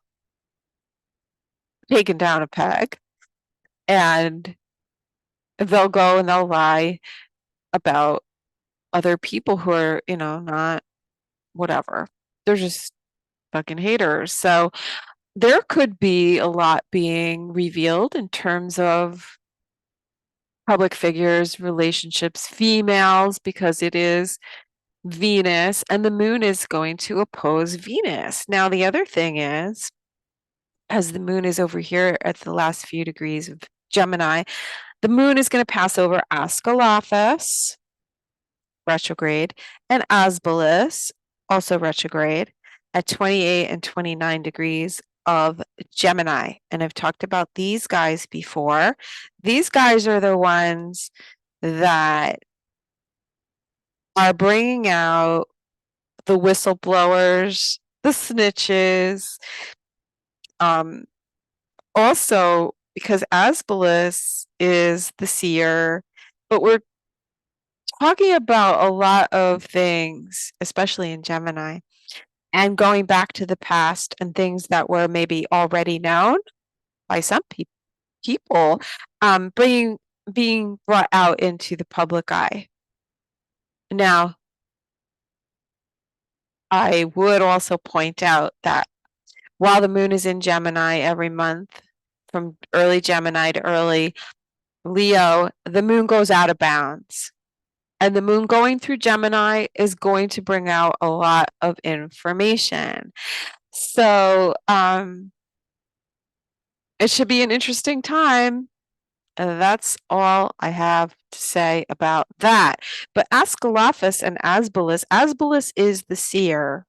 taken down a peg, and they'll go and they'll lie about other people who are, not whatever. They're just fucking haters. So there could be a lot being revealed in terms of public figures, relationships, females, because it is Venus and the moon is going to oppose Venus. Now, the other thing is, as the moon is over here at the last few degrees of Gemini, the moon is going to pass over Askelaphus, retrograde, and Asbolus, also retrograde, at 28 and 29 degrees of Gemini. And I've talked about these guys before. These guys are the ones that are bringing out the whistleblowers, the snitches. Also, because Asbolus is the seer, but we're talking about a lot of things, especially in Gemini, and going back to the past and things that were maybe already known by some people, being brought out into the public eye. Now, I would also point out that while the moon is in Gemini every month, from early Gemini to early Leo, the moon goes out of bounds. And the moon going through Gemini is going to bring out a lot of information. So it should be an interesting time. That's all I have to say about that. But Ascalaphus and Asbolus is the seer.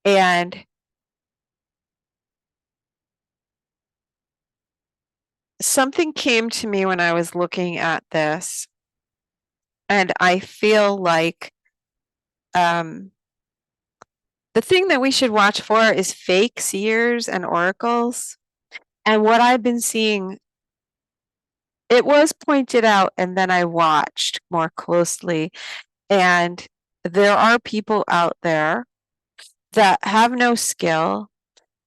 And something came to me when I was looking at this, and I feel like the thing that we should watch for is fake seers and oracles. And what I've been seeing, it was pointed out, and then I watched more closely, and there are people out there that have no skill,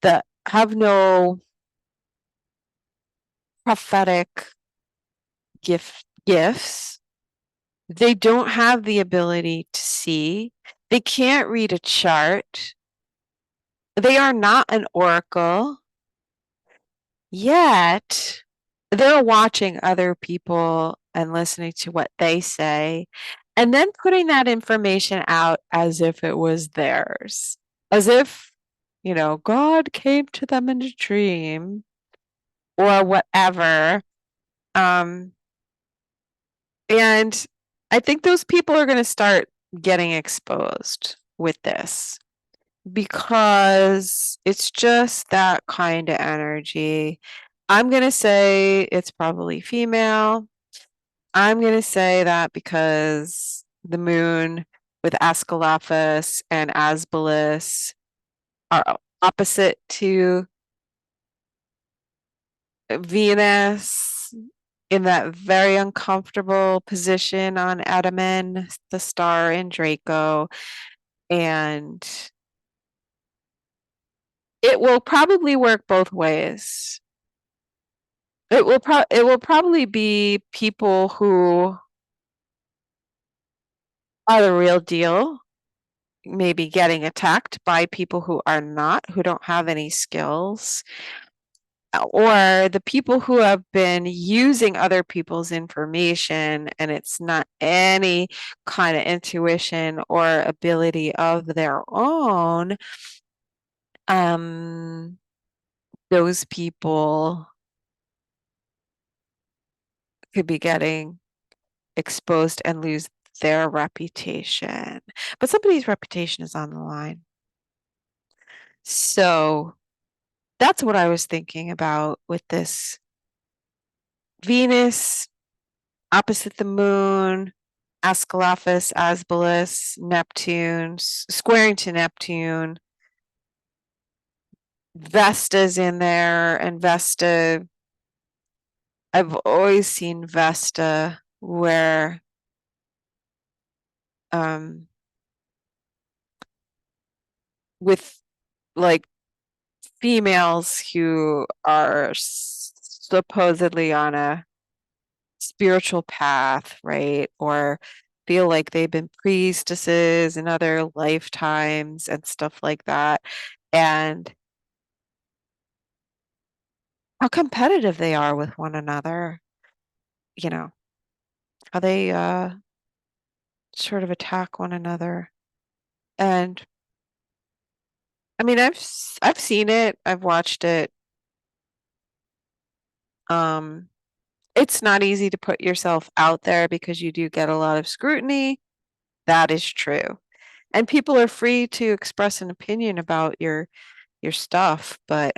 that have no prophetic gifts. They don't have the ability to see. They can't read a chart. They are not an oracle. Yet they're watching other people and listening to what they say, and then putting that information out as if it was theirs, as if, God came to them in a dream or whatever. And I think those people are going to start getting exposed with this. because it's just that kind of energy. I'm going to say it's probably female. I'm going to say that because the moon with Asclepius and Asbolus are opposite to Venus in that very uncomfortable position on Ataman, the star in Draco, and it will probably work both ways. It will probably be people who are the real deal, maybe getting attacked by people who are not, who don't have any skills, or the people who have been using other people's information and it's not any kind of intuition or ability of their own. Those people could be getting exposed and lose their reputation. But somebody's reputation is on the line. So that's what I was thinking about with this Venus opposite the moon, Asclepius, Asbolus, Neptune, squaring to Neptune. Vesta's in there, and Vesta, I've always seen Vesta where with like females who are supposedly on a spiritual path, right? Or feel like they've been priestesses in other lifetimes and stuff like that. And how competitive they are with one another, you know, how they sort of attack one another. And I mean, I've seen it, I've watched it. It's not easy to put yourself out there because you do get a lot of scrutiny. That is true. And people are free to express an opinion about your stuff, but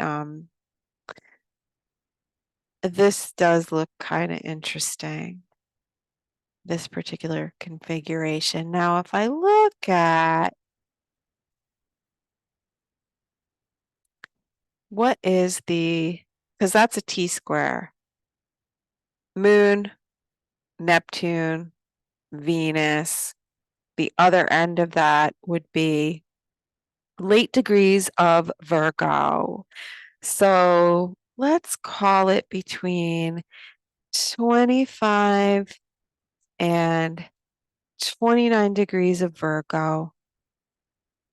this does look kind of interesting, this particular configuration. Now, if I look at what is because that's a T-square, Moon, Neptune, Venus. The other end of that would be late degrees of Virgo. So let's call it between 25 and 29 degrees of Virgo.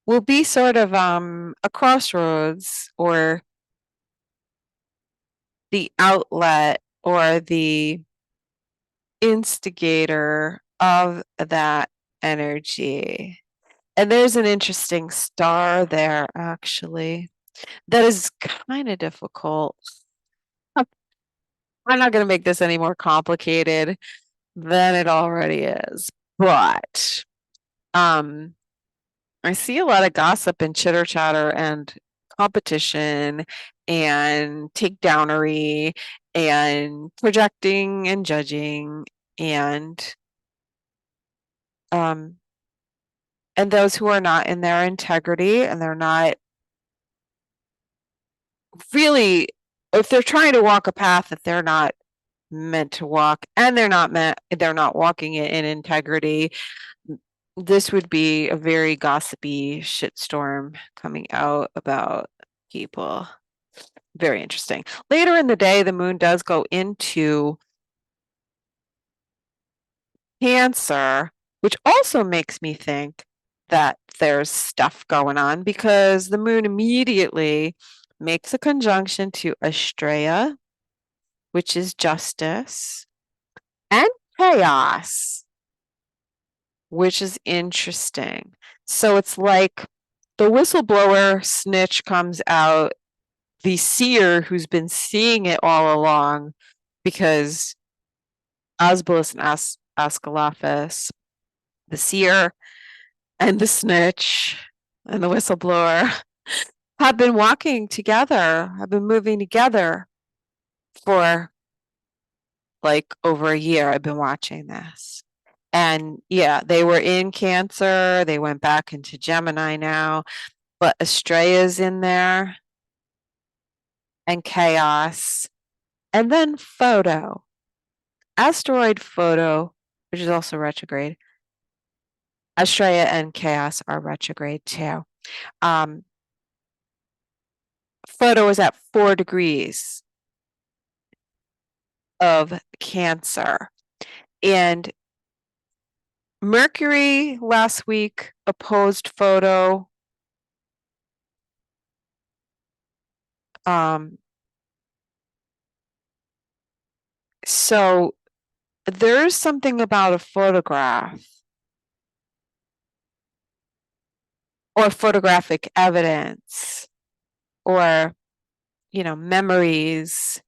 Will be sort of a crossroads or the outlet or the instigator of that energy. And there's an interesting star there, actually, that is kind of difficult. I'm not going to make this any more complicated than it already is. But I see a lot of gossip and chitter chatter and competition and takedownery and projecting and judging and um and those who are not in their integrity and they're not really, if they're trying to walk a path that they're not meant to walk and they're not walking it in integrity, this would be a very gossipy shitstorm coming out about people. Very interesting. Later in the day, the moon does go into Cancer, which also makes me think that there's stuff going on because the moon immediately makes a conjunction to Astraea, which is justice, and chaos, which is interesting. So it's like the whistleblower snitch comes out, the seer who's been seeing it all along, because Asbolus and Asclepius, the seer and the snitch, and the whistleblower have been walking together, have been moving together for like over a year. I've been watching this. And yeah, they were in Cancer. They went back into Gemini now, but Estrella's in there and Chaos. And then Photo, asteroid Photo, which is also retrograde. Estrella and Chaos are retrograde too. Photo is at 4 degrees of Cancer. And Mercury last week opposed Photo. So there's something about a photograph or photographic evidence or, memories,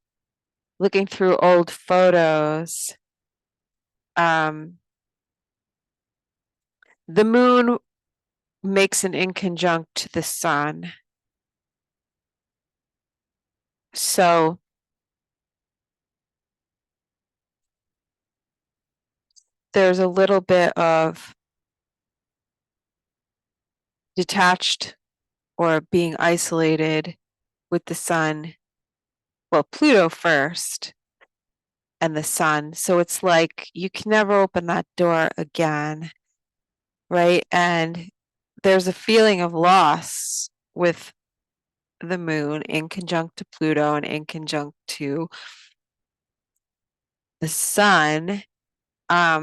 looking through old photos. The moon makes an inconjunct to the sun. So there's a little bit of detached or being isolated with the sun. Well, Pluto first and the sun. So it's like you can never open that door again, right? And there's a feeling of loss with the moon in conjunct to Pluto and in conjunct to the sun. I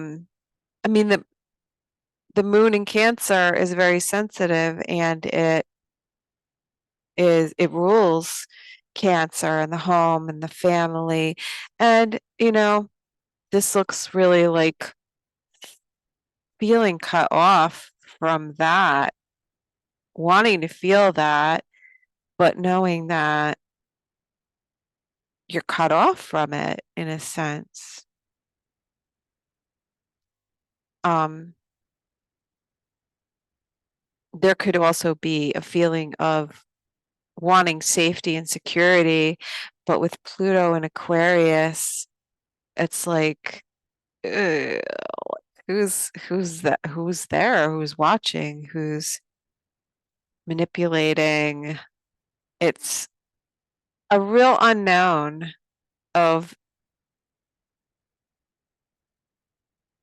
mean, the moon in Cancer is very sensitive, and it rules Cancer and the home and the family. And, this looks really like feeling cut off from that, wanting to feel that, but knowing that you're cut off from it in a sense. There could also be a feeling of wanting safety and security, but with Pluto and Aquarius, it's like, who's that? Who's there? Who's watching? Who's manipulating? It's a real unknown of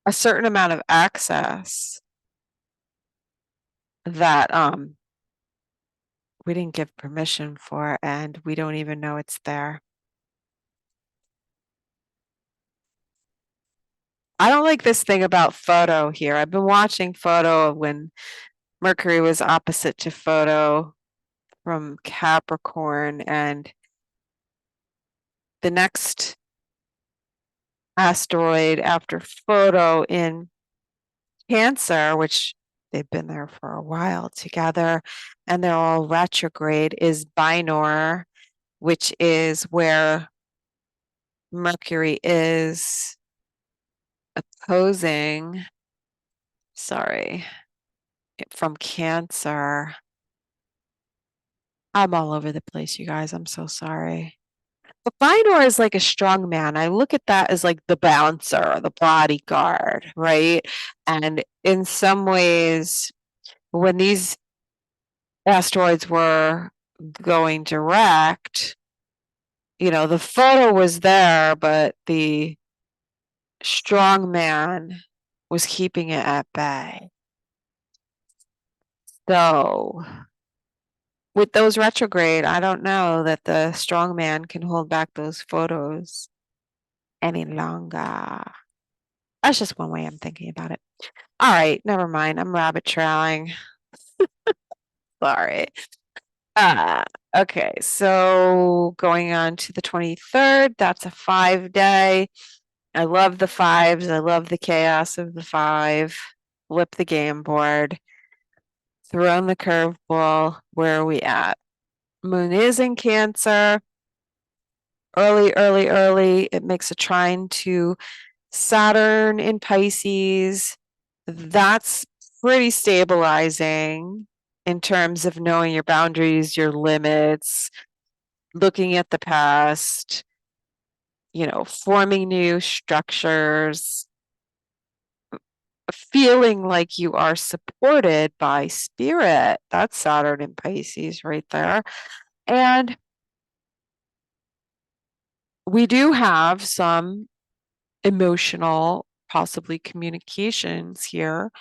a certain amount of access that we didn't give permission for, and we don't even know it's there. I don't like this thing about Photo here. I've been watching Photo when Mercury was opposite to Photo from Capricorn, and the next asteroid after Photo in Cancer, which they've been there for a while together, and they're all retrograde, is Binor, which is where Mercury is opposing, from Cancer. I'm all over the place, you guys. I'm so sorry. But Binor is like a strong man. I look at that as like the bouncer, the bodyguard, right? And in some ways, when these asteroids were going direct, the Photo was there, but the strong man was keeping it at bay. So with those retrograde, I don't know that the strong man can hold back those photos any longer. That's just one way I'm thinking about it. All right, never mind. I'm rabbit trailing. Sorry. Okay, so going on to the 23rd, that's a 5-day. I love the 5s. I love the chaos of the 5. Flip the game board. Thrown the curveball. Where are we at? Moon is in Cancer. Early. It makes a trine to Saturn in Pisces. That's pretty stabilizing. in terms of knowing your boundaries, your limits, looking at the past, forming new structures, feeling like you are supported by spirit. That's Saturn in Pisces right there. And we do have some emotional, possibly communications here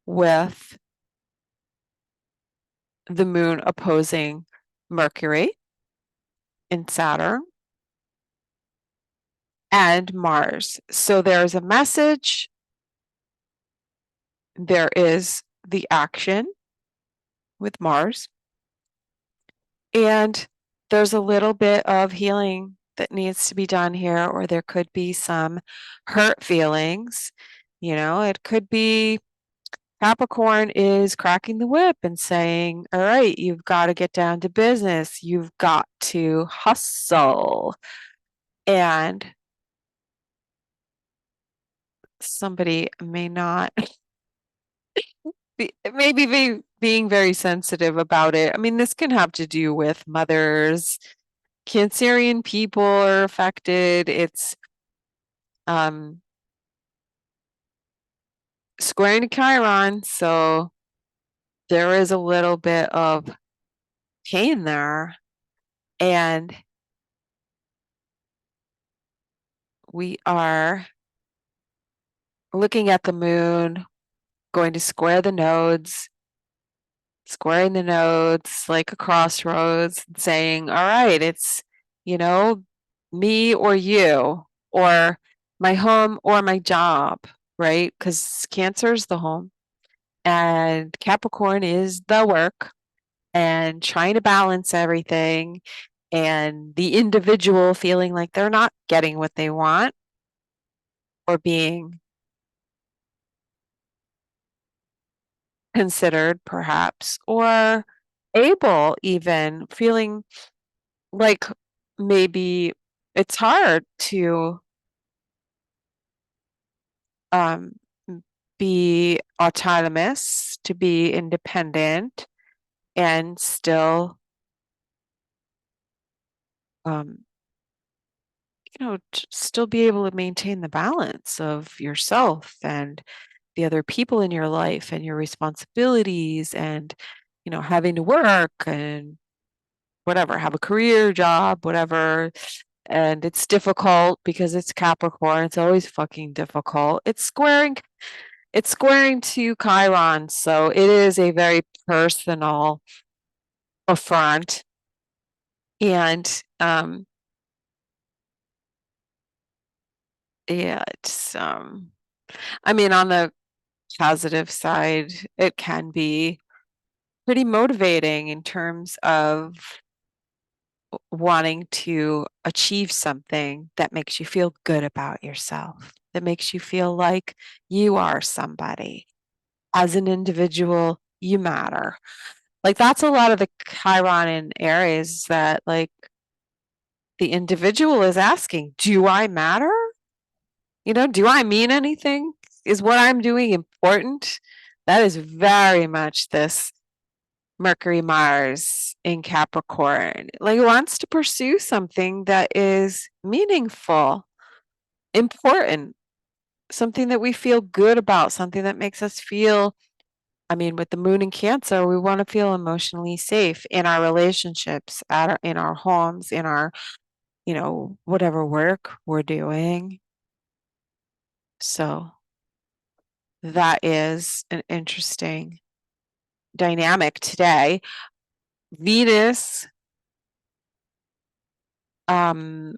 with the moon opposing Mercury in Saturn and Mars. So there's a message, there is the action with Mars, and there's a little bit of healing that needs to be done here, or there could be some hurt feelings. It could be Capricorn is cracking the whip and saying, all right, you've got to get down to business. You've got to hustle. And somebody may not maybe being very sensitive about it. I mean, this can have to do with mothers. Cancerian people are affected. It's squaring to Chiron, so there is a little bit of pain there. And we are looking at the moon, going to square the nodes, squaring the nodes like a crossroads, and saying, all right, it's, me or you, or my home or my job, right? Because Cancer is the home and Capricorn is the work, and trying to balance everything, and the individual feeling like they're not getting what they want or being considered, perhaps, or able, even feeling like maybe it's hard to um, be autonomous, to be independent, and still, um, still be able to maintain the balance of yourself and the other people in your life and your responsibilities, and, having to work and whatever, have a career, job, whatever. And it's difficult because it's Capricorn. It's always fucking difficult. It's squaring to Chiron, so it is a very personal affront. And yeah, it's I mean, on the positive side, it can be pretty motivating in terms of wanting to achieve something that makes you feel good about yourself, that makes you feel like you are somebody. As an individual, you matter. Like, that's a lot of the Chiron in Aries, that like the individual is asking, do I matter? Do I mean anything? Is what I'm doing important? That is very much this Mercury Mars in Capricorn. Like, it wants to pursue something that is meaningful, important, something that we feel good about, something that makes us feel, I mean, with the moon in Cancer, we want to feel emotionally safe in our relationships, in our homes, in our, whatever work we're doing. So that is an interesting dynamic today. Venus, 23rd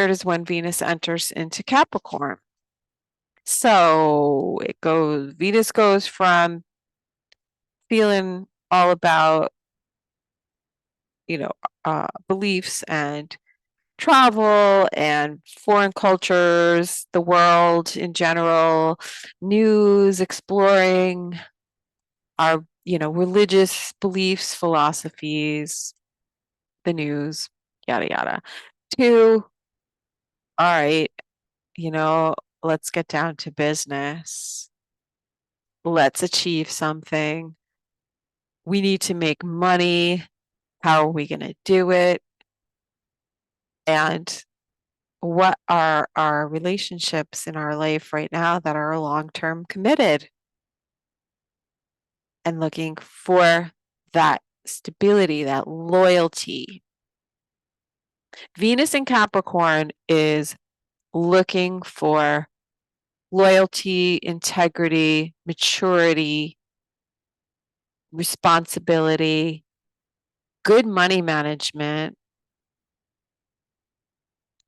is when Venus enters into Capricorn. So Venus goes from feeling all about, beliefs and travel and foreign cultures, the world in general, news, exploring our, religious beliefs, philosophies, the news, yada, yada, to, all right, you know, let's get down to business. Let's achieve something. we need to make money. How are we going to do it? And what are our relationships in our life right now that are long-term committed? And looking for that stability, that loyalty. Venus in Capricorn is looking for loyalty, integrity, maturity, responsibility, good money management,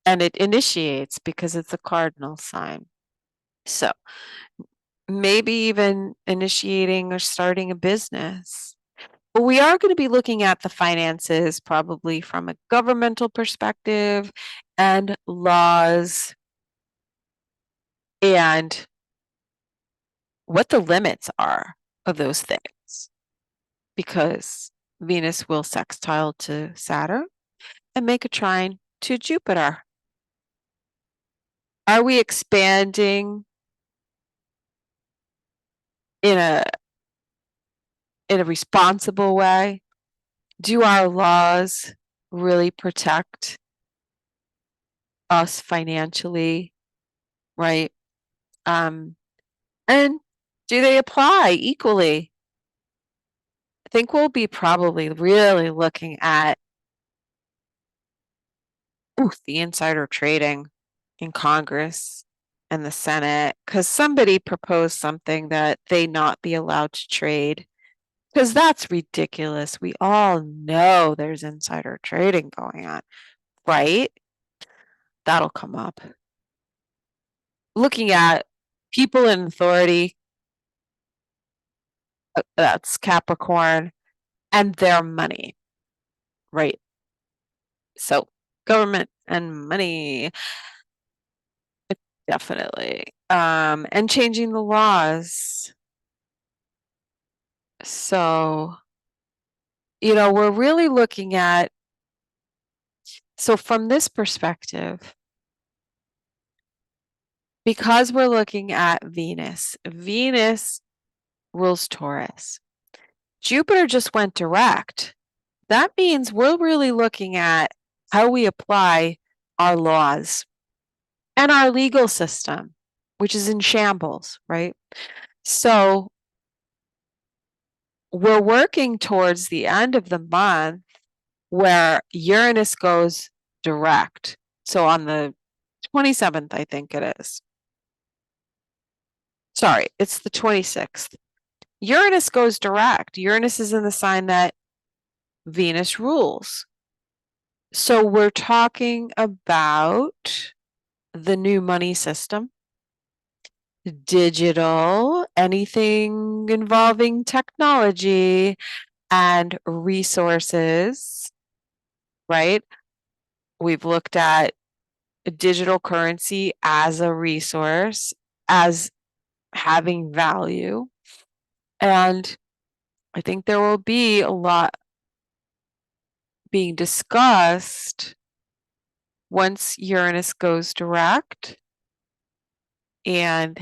and it initiates because it's a cardinal sign. So maybe even initiating or starting a business. But we are going to be looking at the finances probably from a governmental perspective and laws and what the limits are of those things, because Venus will sextile to Saturn and make a trine to Jupiter. Are we expanding in a responsible way? Do our laws really protect us financially, right? And do they apply equally? I think we'll be probably really looking at the insider trading in Congress and the Senate, because somebody proposed something that they not be allowed to trade, because that's ridiculous. We all know there's insider trading going on, right? That'll come up. Looking at people in authority, that's Capricorn, and their money, right? So government and money, definitely. And changing the laws. So, we're really looking at, so from this perspective, because we're looking at Venus rules Taurus. Jupiter just went direct. That means we're really looking at how we apply our laws and our legal system, which is in shambles, right? So we're working towards the end of the month where Uranus goes direct. So on the 27th, I think it is. Sorry, it's the 26th. Uranus goes direct. Uranus is in the sign that Venus rules. So we're talking about the new money system, digital, anything involving technology and resources, right? We've looked at digital currency as a resource, as having value. And I think there will be a lot being discussed once Uranus goes direct, and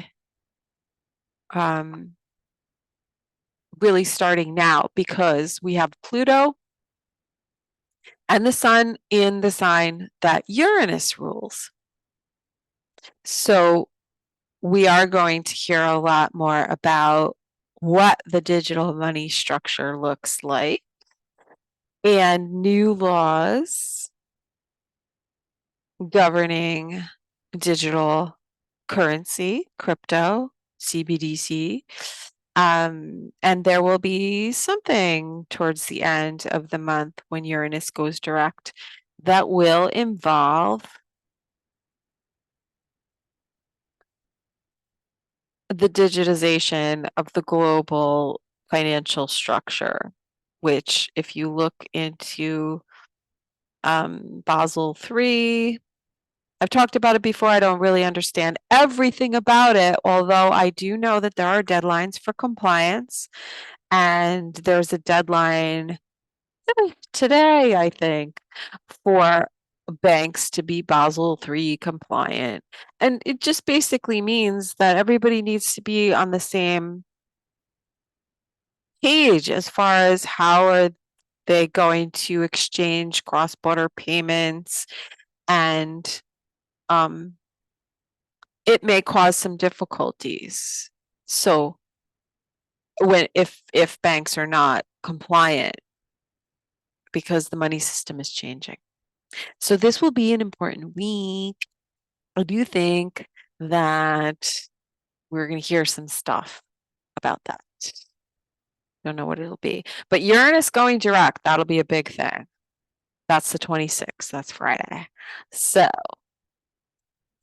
really starting now, because we have Pluto and the sun in the sign that Uranus rules. So we are going to hear a lot more about what the digital money structure looks like and new laws governing digital currency, crypto, CBDC. And there will be something towards the end of the month when Uranus goes direct that will involve the digitization of the global financial structure, which, if you look into Basel III, I've talked about it before. I don't really understand everything about it, although I do know that there are deadlines for compliance, and there's a deadline today, I think, for banks to be Basel III compliant. And it just basically means that everybody needs to be on the same page as far as how are they going to exchange cross-border payments, and it may cause some difficulties. So when if banks are not compliant because the money system is changing. So this will be an important week. I do think that we're going to hear some stuff about that. Don't know what it'll be. But Uranus going direct, that'll be a big thing. That's the 26th. That's Friday. So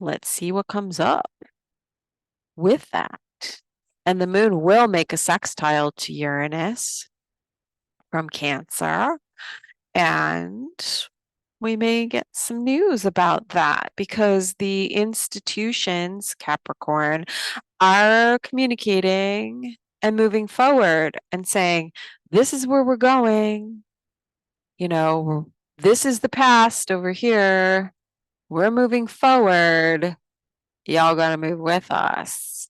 let's see what comes up with that. And the moon will make a sextile to Uranus from Cancer. And we may get some news about that because the institutions, Capricorn, are communicating and moving forward and saying, this is where we're going. You know, this is the past over here. We're moving forward. Y'all gotta move with us.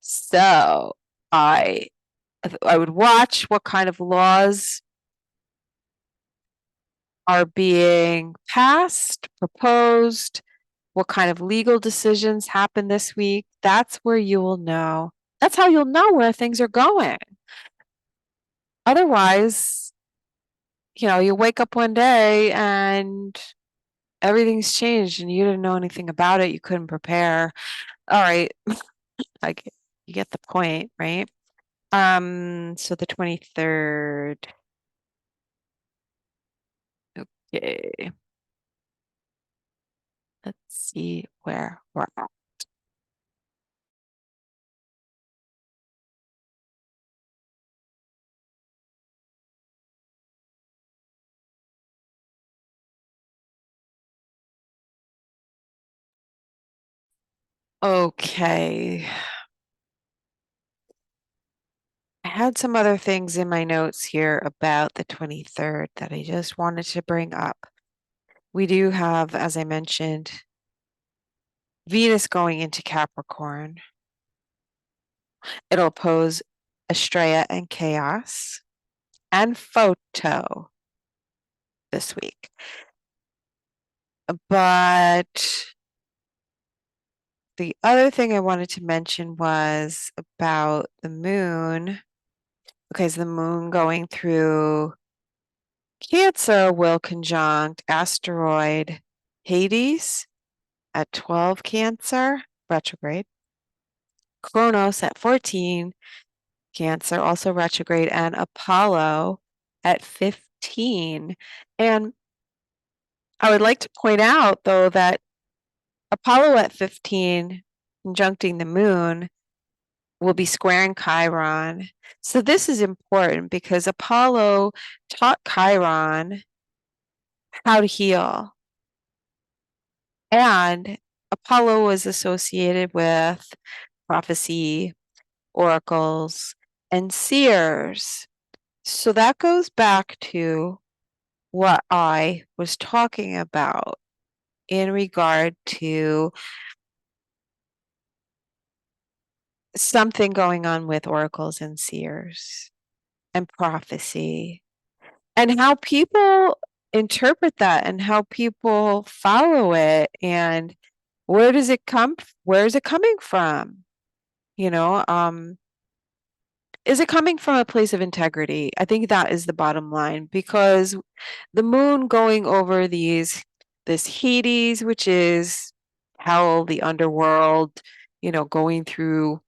So I would watch what kind of laws are being passed, proposed, what kind of legal decisions happen this week. That's where you will know. That's how you'll know where things are going. Otherwise, you wake up one day and everything's changed and you didn't know anything about it. You couldn't prepare. All right. Like you get the point, right? So the 23rd. Okay. Let's see where we're at. Okay. I had some other things in my notes here about the 23rd that I just wanted to bring up. We do have, as I mentioned, Venus going into Capricorn. It'll oppose Estrella and Chaos and Photo this week. But the other thing I wanted to mention was about the moon. Okay, so the moon going through Cancer will conjunct asteroid Hades at 12 Cancer, retrograde. Kronos at 14 Cancer, also retrograde, and Apollo at 15. And I would like to point out, though, that Apollo at 15, conjuncting the moon, will be squaring Chiron. So this is important because Apollo taught Chiron how to heal. And Apollo was associated with prophecy, oracles, and seers. So that goes back to what I was talking about in regard to something going on with oracles and seers and prophecy and how people interpret that and how people follow it and where is it coming from? You know, is it coming from a place of integrity? I think that is the bottom line because the moon going over this Hades, which is hell, the underworld, going through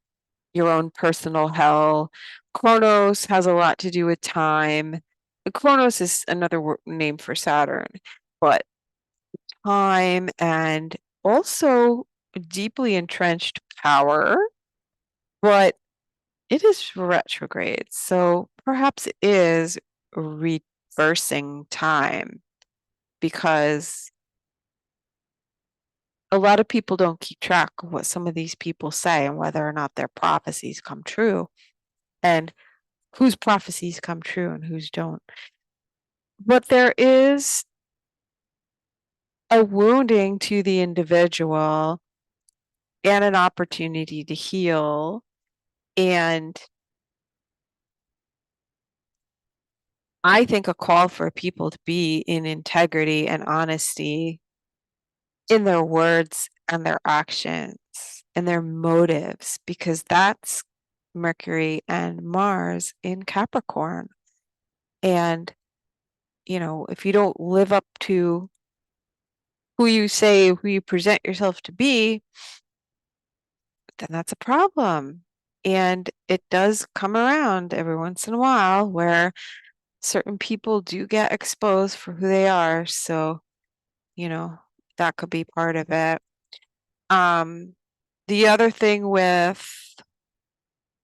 your own personal hell. Chronos has a lot to do with time. Chronos is another name for Saturn, but time and also deeply entrenched power, but it is retrograde, so perhaps it is reversing time because a lot of people don't keep track of what some of these people say and whether or not their prophecies come true and whose prophecies come true and whose don't. But there is a wounding to the individual and an opportunity to heal. And I think a call for people to be in integrity and honesty in their words and their actions and their motives, because that's Mercury and Mars in Capricorn. And, if you don't live up to who you present yourself to be, then that's a problem. And it does come around every once in a while where certain people do get exposed for who they are. So, that could be part of it. The other thing with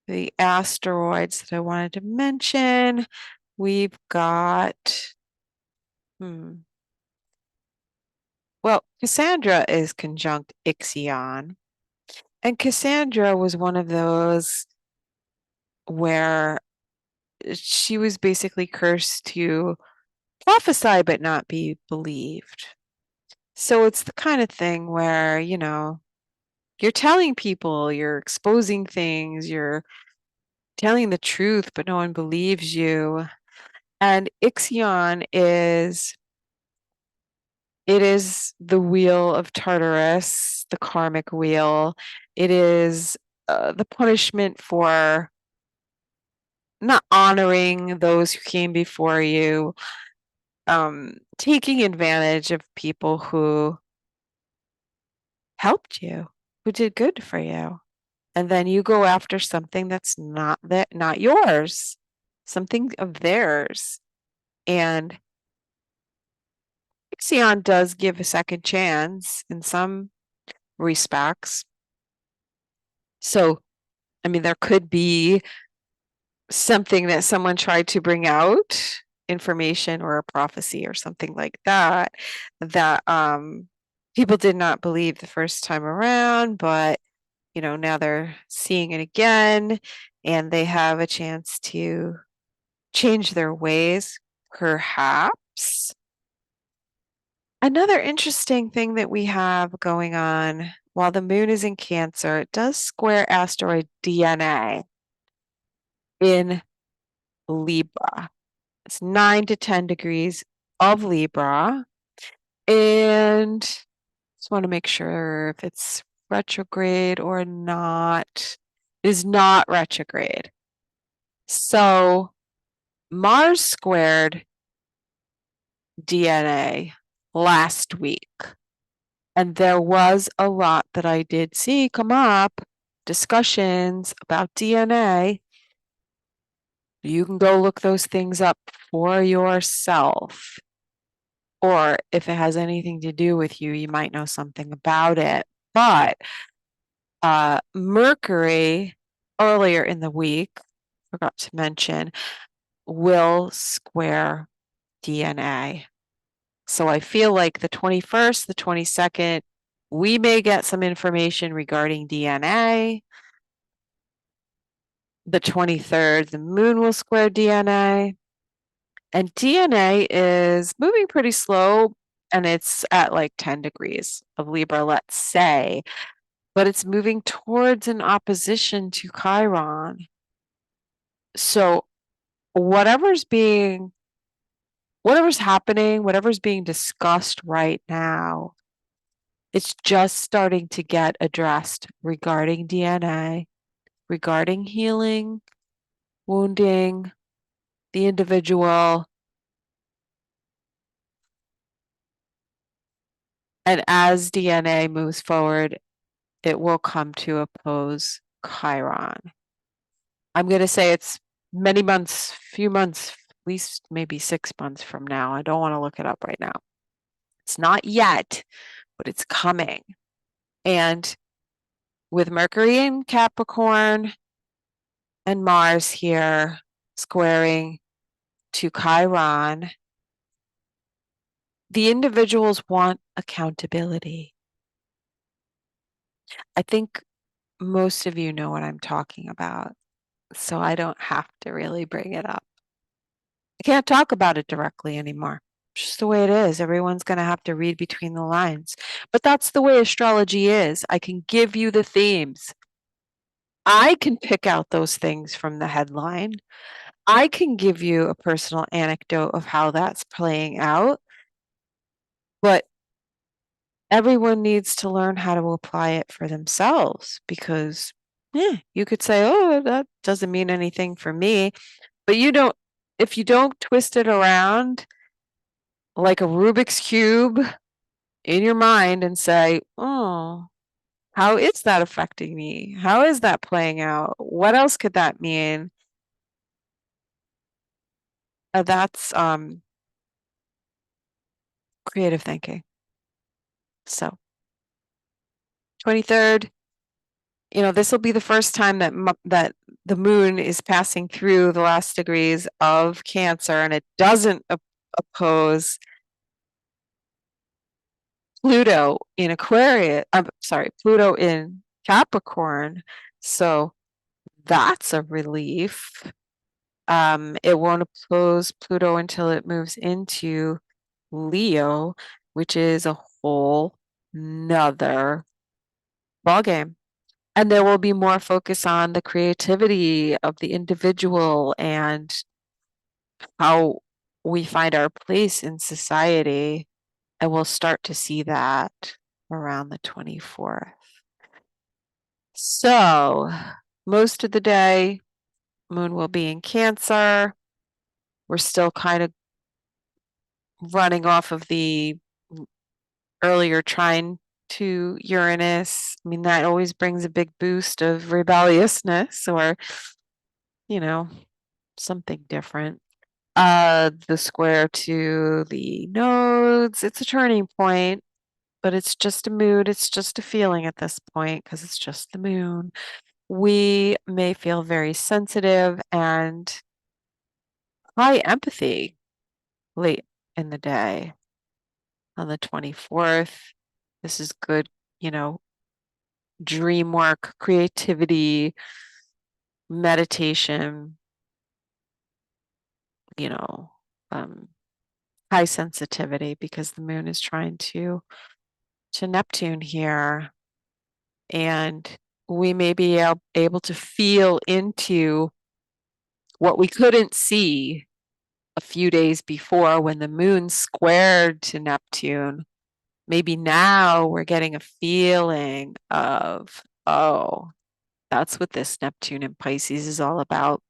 the asteroids that I wanted to mention, we've got, well, Cassandra is conjunct Ixion. And Cassandra was one of those where she was basically cursed to prophesy but not be believed. So it's the kind of thing where, you're telling people, you're exposing things, you're telling the truth, but no one believes you. And Ixion it is the wheel of Tartarus, the karmic wheel. It is the punishment for not honoring those who came before you, taking advantage of people who helped you, who did good for you. And then you go after something that's not yours, something of theirs. And Ixion does give a second chance in some respects. So, I mean, there could be something that someone tried to bring out, information or a prophecy or something like that, that people did not believe the first time around, but now they're seeing it again and they have a chance to change their ways, perhaps. Another interesting thing that we have going on while the moon is in Cancer, it does square asteroid DNA in Libra. It's 9 to 10 degrees of Libra. And just want to make sure if it's retrograde or not. It is not retrograde. So Mars squared DNA last week. And there was a lot that I did see come up, discussions about DNA. You can go look those things up for yourself. Or if it has anything to do with you, you might know something about it. But Mercury, earlier in the week, forgot to mention, will square DNA. So I feel like the 21st, the 22nd, we may get some information regarding DNA. The 23rd, the moon will square DNA. And DNA is moving pretty slow, and it's at like 10 degrees of Libra, let's say, but it's moving towards an opposition to Chiron. So whatever's happening, whatever's being discussed right now, it's just starting to get addressed regarding DNA, regarding healing, wounding the individual. And as DNA moves forward, it will come to oppose Chiron. I'm going to say it's few months, at least maybe 6 months from now. I don't want to look it up right now. It's not yet, but it's coming. And with Mercury in Capricorn and Mars here squaring to Chiron, the individuals want accountability. I think most of you know what I'm talking about, so I don't have to really bring it up. I can't talk about it directly anymore. It's just the way it is. Everyone's going to have to read between the lines. But that's the way astrology is. I can give you the themes. I can pick out those things from the headline. I can give you a personal anecdote of how that's playing out, but everyone needs to learn how to apply it for themselves because, yeah, you could say, oh, that doesn't mean anything for me, but if you don't twist it around like a Rubik's Cube in your mind and say, oh, how is that affecting me? How is that playing out? What else could that mean? That's creative thinking. So 23rd, this will be the first time that the moon is passing through the last degrees of Cancer, and it doesn't oppose Pluto in Aquarius. I'm sorry, Pluto in Capricorn. So that's a relief. It won't oppose Pluto until it moves into Leo, which is a whole nother ballgame. And there will be more focus on the creativity of the individual and how we find our place in society. And we'll start to see that around the 24th. So, most of the day, moon will be in Cancer. We're still kind of running off of the earlier trine to Uranus. I mean, that always brings a big boost of rebelliousness or, something different. The square to the nodes, it's a turning point, but it's just a mood. It's just a feeling at this point because it's just the moon. We may feel very sensitive and high empathy late in the day on the 24th. This is good, dream work, creativity, meditation, you know, um, high sensitivity because the moon is trying to Neptune here. And we may be able to feel into what we couldn't see a few days before when the moon squared to Neptune. Maybe now we're getting a feeling of, oh, that's what this Neptune in Pisces is all about.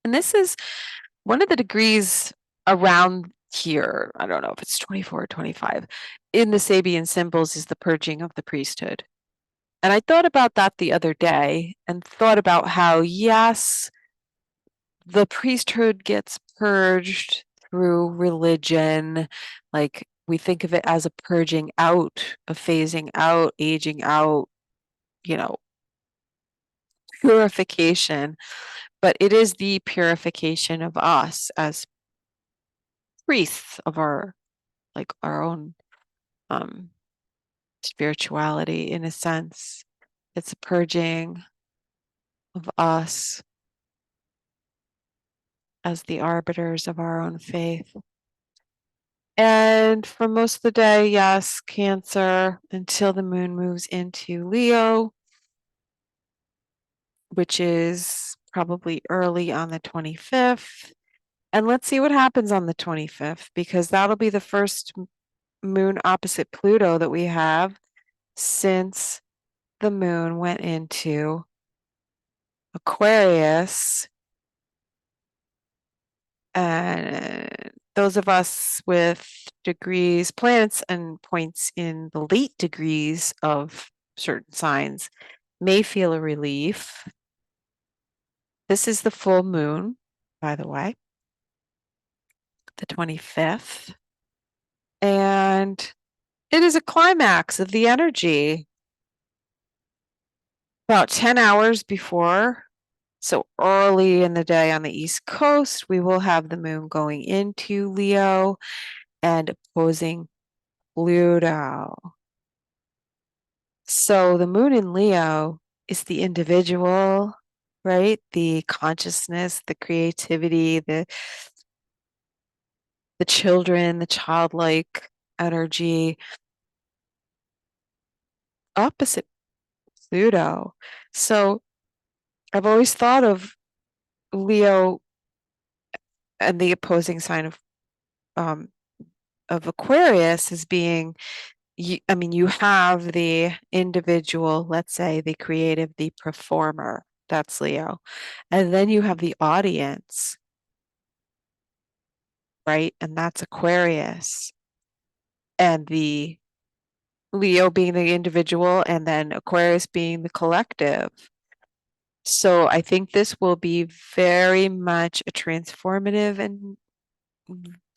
And this is one of the degrees around here. I don't know if it's 24 or 25. In the Sabian symbols is the purging of the priesthood. And I thought about that the other day and thought about how, yes, the priesthood gets purged through religion. Like we think of it as a purging out, a phasing out, aging out, you know, purification. But it is the purification of us as priests of our own spirituality in a sense. It's a purging of us as the arbiters of our own faith. And for most of the day, yes, Cancer until the moon moves into Leo, which is probably early on the 25th. And let's see what happens on the 25th, because that'll be the first moon opposite Pluto that we have since the moon went into Aquarius. And those of us with degrees, planets, and points in the late degrees of certain signs may feel a relief. This is the full moon, by the way, the 25th. And it is a climax of the energy about 10 hours before. So early in the day on the East Coast, we will have the moon going into Leo and opposing Pluto. So the moon in Leo is the individual, right? The consciousness, the creativity, the children, the childlike energy, opposite Pluto. So I've always thought of Leo and the opposing sign of Aquarius is being, I mean, you have the individual, let's say the creative, the performer, that's Leo. And then you have the audience, right? And that's Aquarius. And the Leo being the individual, and then Aquarius being the collective. So I think this will be very much a transformative and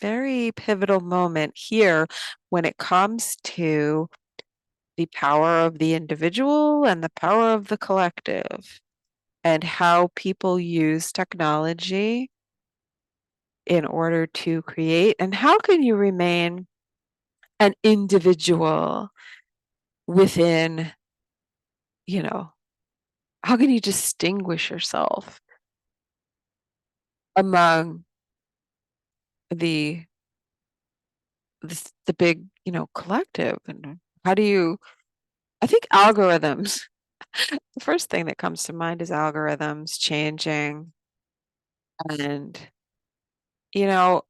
very pivotal moment here when it comes to the power of the individual and the power of the collective, and how people use technology in order to create, and how can you remain an individual within, you know, how can you distinguish yourself among the the big, collective? And how do you, I think algorithms, the first thing that comes to mind is algorithms changing. And, you know,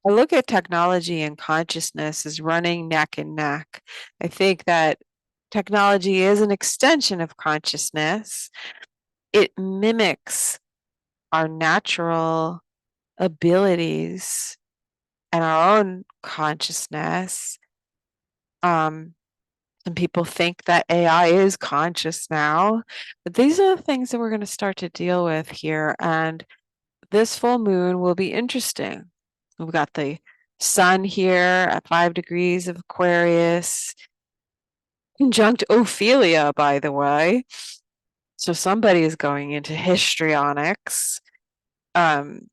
I look at technology and consciousness as running neck and neck. I think that technology is an extension of consciousness. It mimics our natural abilities and our own consciousness. And people think that AI is conscious now, but these are the things that we're going to start to deal with here. And this full moon will be interesting. We've got the sun here at 5 degrees of Aquarius, conjunct Ophelia, by the way. So somebody is going into histrionics. And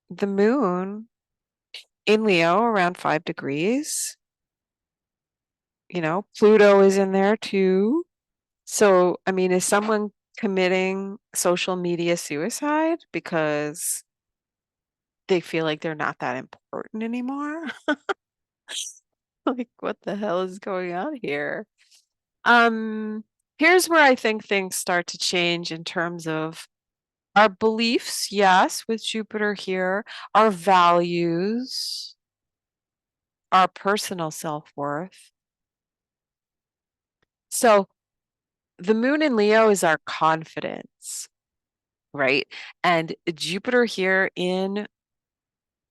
the moon in Leo around 5 degrees. Pluto is in there too. So, I mean, is someone committing social media suicide because they feel like they're not that important anymore? Like, what the hell is going on here? Um, Here's where I think things start to change in terms of our beliefs, yes, with Jupiter here, our values, our personal self-worth. So the moon in Leo is our confidence, right? And Jupiter here in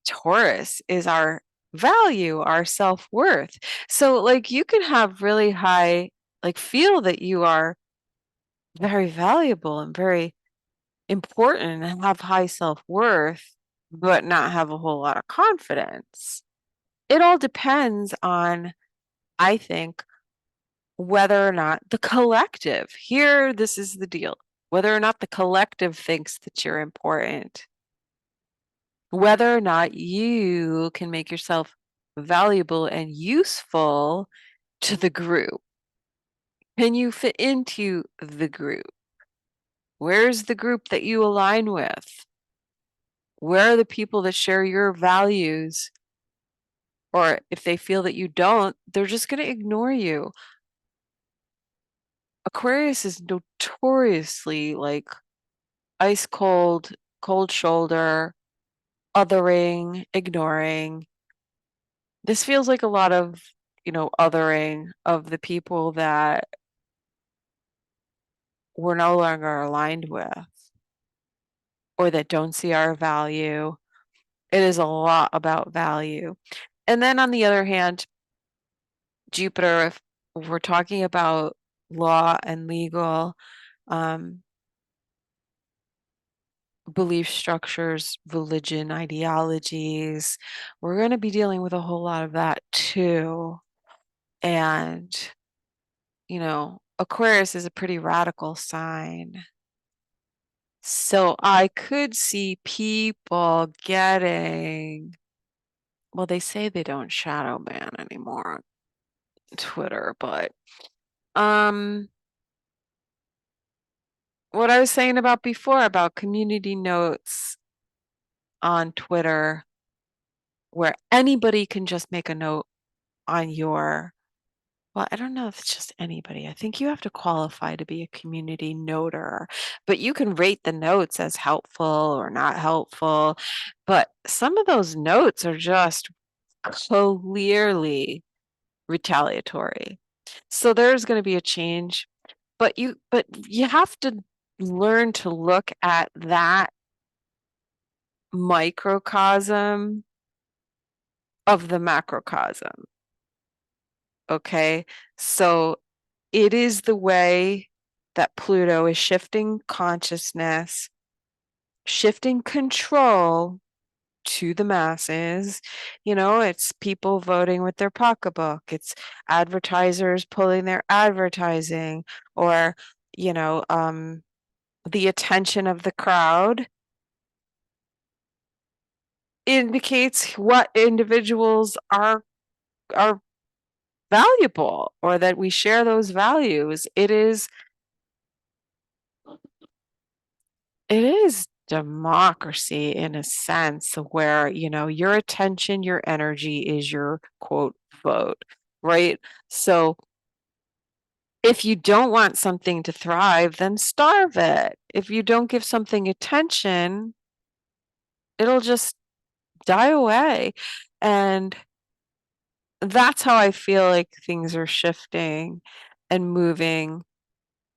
Taurus is our value, our self-worth. So like you can have really high, like feel that you are very valuable and very important and have high self-worth, but not have a whole lot of confidence. It all depends on, I think, whether or not the collective, here, this is the deal, whether or not the collective thinks that you're important, whether or not you can make yourself valuable and useful to the group. Can you fit into the group? Where's the group that you align with? Where are the people that share your values? Or if they feel that you don't, they're just going to ignore you. Aquarius is notoriously like ice cold, cold shoulder, othering, ignoring. This feels like a lot of, othering of the people that we're no longer aligned with or that don't see our value. It is a lot about value. And then on the other hand, Jupiter, if we're talking about law and legal, belief structures, religion, ideologies, we're going to be dealing with a whole lot of that too. And, Aquarius is a pretty radical sign. So I could see people getting, well, they say they don't shadow ban anymore on Twitter, but what I was saying about before about community notes on Twitter, where anybody can just make a note on your Well, I don't know if it's just anybody. I think you have to qualify to be a community noter, but you can rate the notes as helpful or not helpful. But some of those notes are just clearly retaliatory. So there's going to be a change, but you have to learn to look at that microcosm of the macrocosm. Okay? So it is the way that Pluto is shifting consciousness, shifting control to the masses. It's people voting with their pocketbook. It's advertisers pulling their advertising, or, you know, um, the attention of the crowd indicates what individuals are valuable, or that we share those values. It is democracy in a sense where, your attention, your energy is your quote vote, right? So if you don't want something to thrive, then starve it. If you don't give something attention, it'll just die away. And that's how I feel like things are shifting and moving.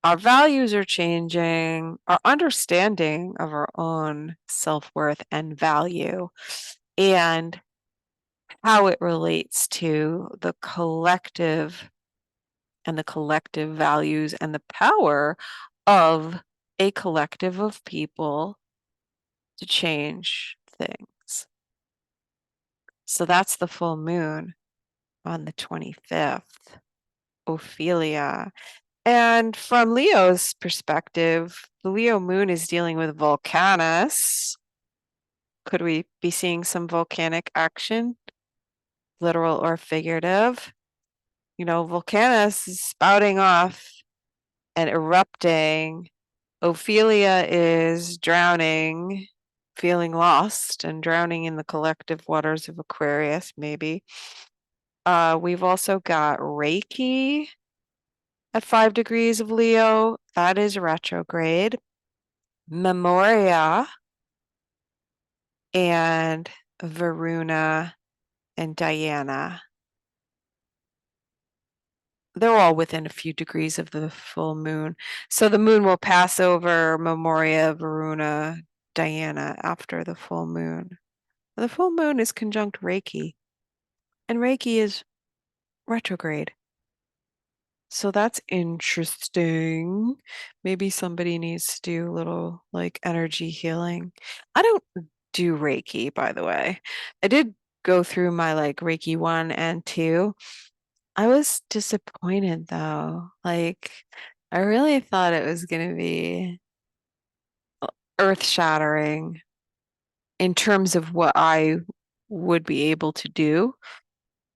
Our values are changing, our understanding of our own self-worth and value, and how it relates to the collective and the collective values and the power of a collective of people to change things. So that's the full moon on the 25th, Ophelia. And from Leo's perspective, the Leo moon is dealing with Volcanus. Could we be seeing some volcanic action, literal or figurative? Volcanus is spouting off and erupting. Ophelia is drowning, feeling lost and drowning in the collective waters of Aquarius, maybe. We've also got Reiki at 5 degrees of Leo. That is retrograde. Memoria and Varuna and Diana. They're all within a few degrees of the full moon. So the moon will pass over Memoria, Varuna, Diana after the full moon. The full moon is conjunct Reiki, and Reiki is retrograde. So that's interesting. Maybe somebody needs to do a little like energy healing. I don't do Reiki, by the way. I did go through my like Reiki 1 and 2. I was disappointed though. Like, I really thought it was going to be earth-shattering in terms of what I would be able to do,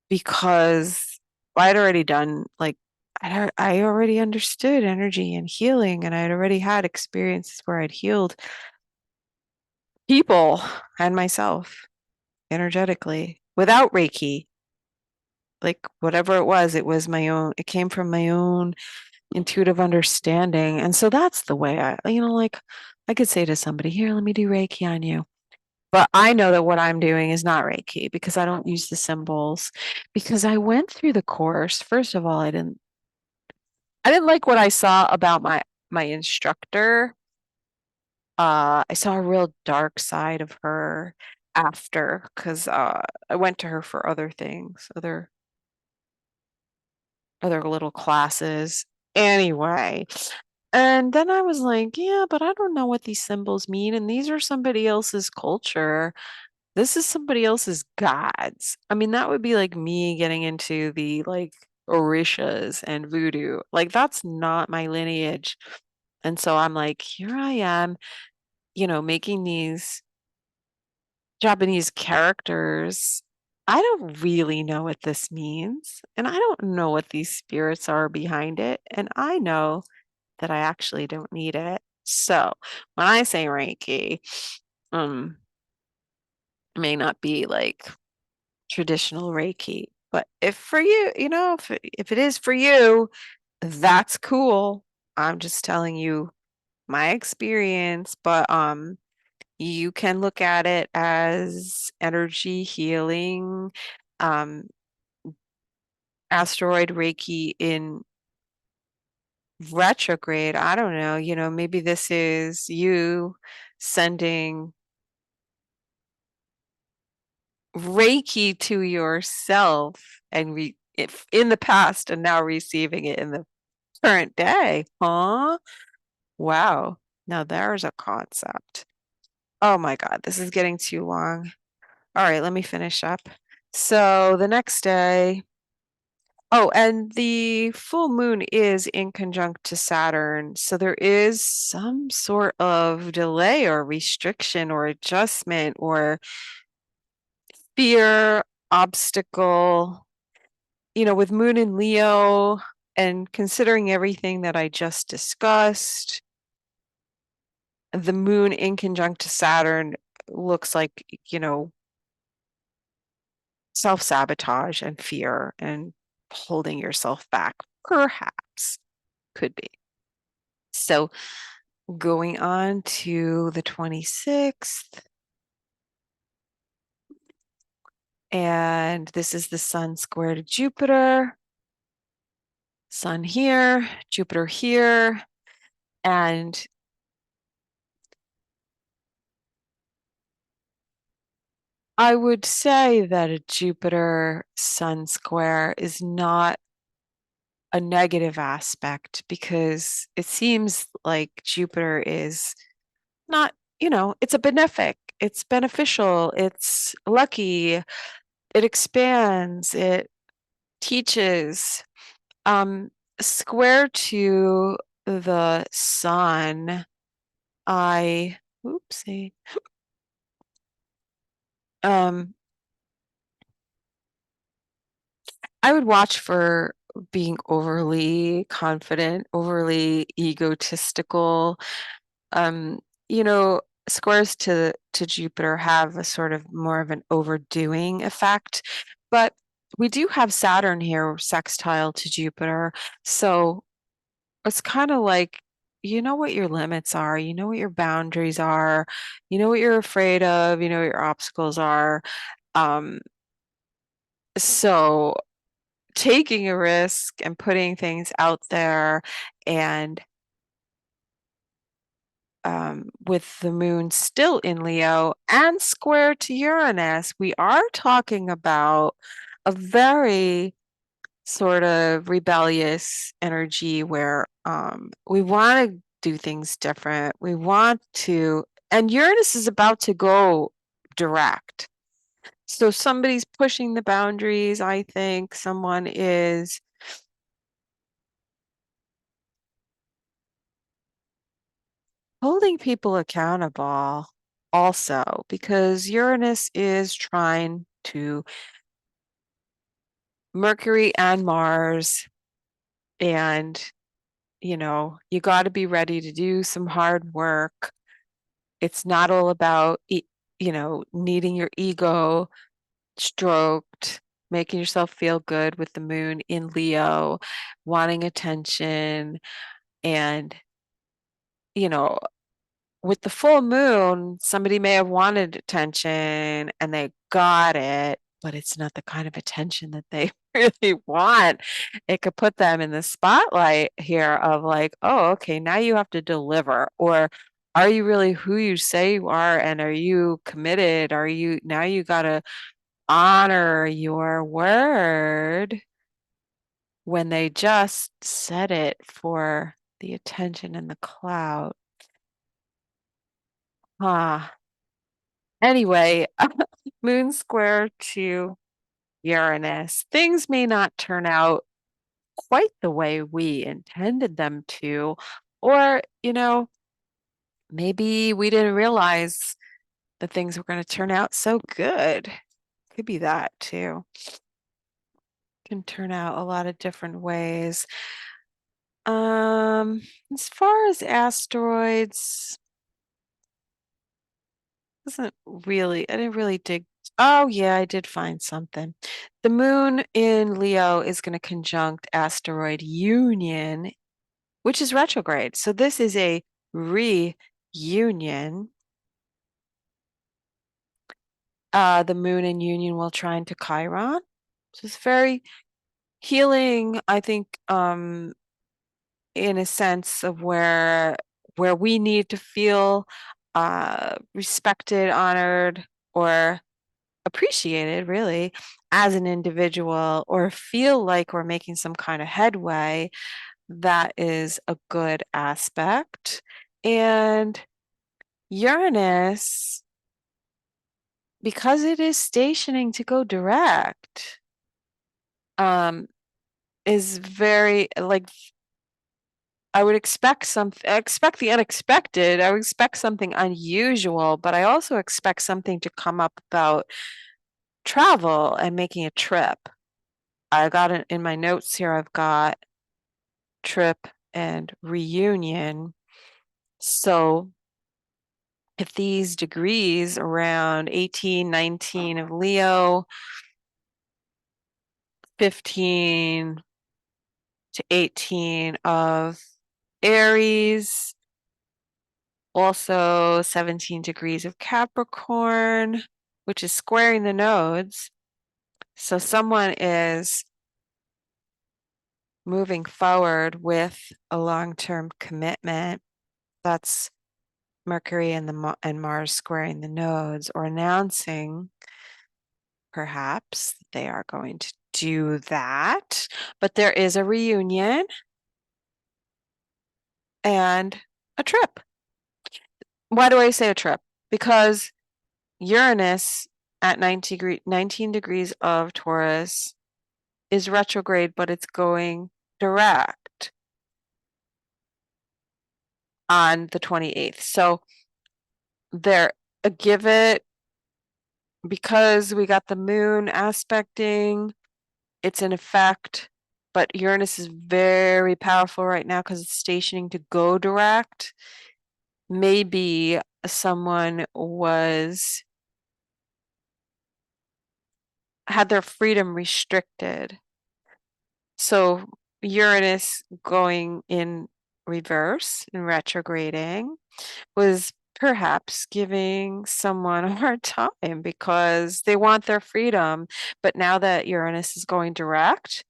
because I'd already done like I already understood energy and healing, and I'd already had experiences where I'd healed people and myself energetically without Reiki. Like whatever it was my own, it came from my own intuitive understanding. And so that's the way like I could say to somebody, here, let me do Reiki on you. But I know that what I'm doing is not Reiki because I don't use the symbols. Because I went through the course. First of all, I didn't like what I saw about my instructor. I saw a real dark side of her after, because I went to her for other things, other little classes. Anyway, and then I was like, yeah, but I don't know what these symbols mean, and these are somebody else's culture. This is somebody else's gods. I mean, that would be like me getting into the like Orishas and voodoo. Like, that's not my lineage. And so I'm like, here I am, making these Japanese characters. I don't really know what this means, and I don't know what these spirits are behind it, and I know that I actually don't need it. So when I say Reiki, um, it may not be like traditional Reiki. But if for you, if it is for you, that's cool. I'm just telling you my experience, but you can look at it as energy healing, um, asteroid Reiki in retrograde. I don't know, maybe this is you sending Reiki to yourself and if in the past and now receiving it in the current day. Huh? Wow. Now there's a concept. Oh my God, this is getting too long. All right, let me finish up. So the next day, oh, and the full moon is in conjunct to Saturn. So there is some sort of delay or restriction or adjustment or fear, obstacle, with Moon in Leo and considering everything that I just discussed, the moon in conjunct to Saturn looks like, self-sabotage and fear and holding yourself back, perhaps could be. So going on to the 26th, and this is the sun square to Jupiter, sun here, Jupiter here, and I would say that a Jupiter sun square is not a negative aspect because it seems like Jupiter is not, it's a benefic, it's beneficial, it's lucky, it expands, it teaches. Um, Square to the sun, oopsie. Um, I would watch for being overly confident, overly egotistical. Um, you know, Squares to Jupiter have a sort of more of an overdoing effect, but we do have Saturn here sextile to Jupiter, so it's kind of like you know what your limits are, you know what your boundaries are, you know what you're afraid of, you know what your obstacles are. Um, so taking a risk and putting things out there and with the moon still in Leo and square to Uranus, we are talking about a very sort of rebellious energy where we want to do things different. We want to, and Uranus is about to go direct. So somebody's pushing the boundaries, I think. Someone is holding people accountable also because Uranus is trying to Mercury and Mars, and you got to be ready to do some hard work. It's not all about needing your ego stroked, making yourself feel good with the moon in Leo, wanting attention, and you know with the full moon, somebody may have wanted attention and they got it, but it's not the kind of attention that they really want. It could put them in the spotlight here of like, oh, okay, now you have to deliver. Or are you really who you say you are? And are you committed? Now you got to honor your word when they just said it for the attention and the clout. Ah, anyway, moon square to Uranus. Things may not turn out quite the way we intended them to, or, maybe we didn't realize that things were going to turn out so good. Could be that too. Can turn out a lot of different ways. As far as asteroids, I didn't really dig Oh, yeah, I did find something. The moon in Leo is going to conjunct asteroid Union, which is retrograde. So this is a reunion. The moon in Union will trine to Chiron. So it's very healing, I think, in a sense of where we need to feel respected, honored, or appreciated, really, as an individual, or feel like we're making some kind of headway. That is a good aspect. And Uranus, because it is stationing to go direct, is very like I would expect I expect the unexpected. I would expect something unusual, but I also expect something to come up about travel and making a trip. I got it in my notes here. I've got trip and reunion. So if these degrees around 18, 19 of Leo, 15 to 18 of Aries, also 17 degrees of Capricorn, which is squaring the nodes. So someone is moving forward with a long-term commitment. That's Mercury and Mars squaring the nodes, or announcing perhaps they are going to do that. But there is a reunion and a trip. Why do I say a trip? Because Uranus at 19 degrees of Taurus is retrograde, but it's going direct on the 28th. So there, give it, because we got the moon aspecting, it's in effect, but Uranus is very powerful right now because it's stationing to go direct. Maybe someone had their freedom restricted. So Uranus going in reverse and retrograding was perhaps giving someone a hard time because they want their freedom. But now that Uranus is going direct,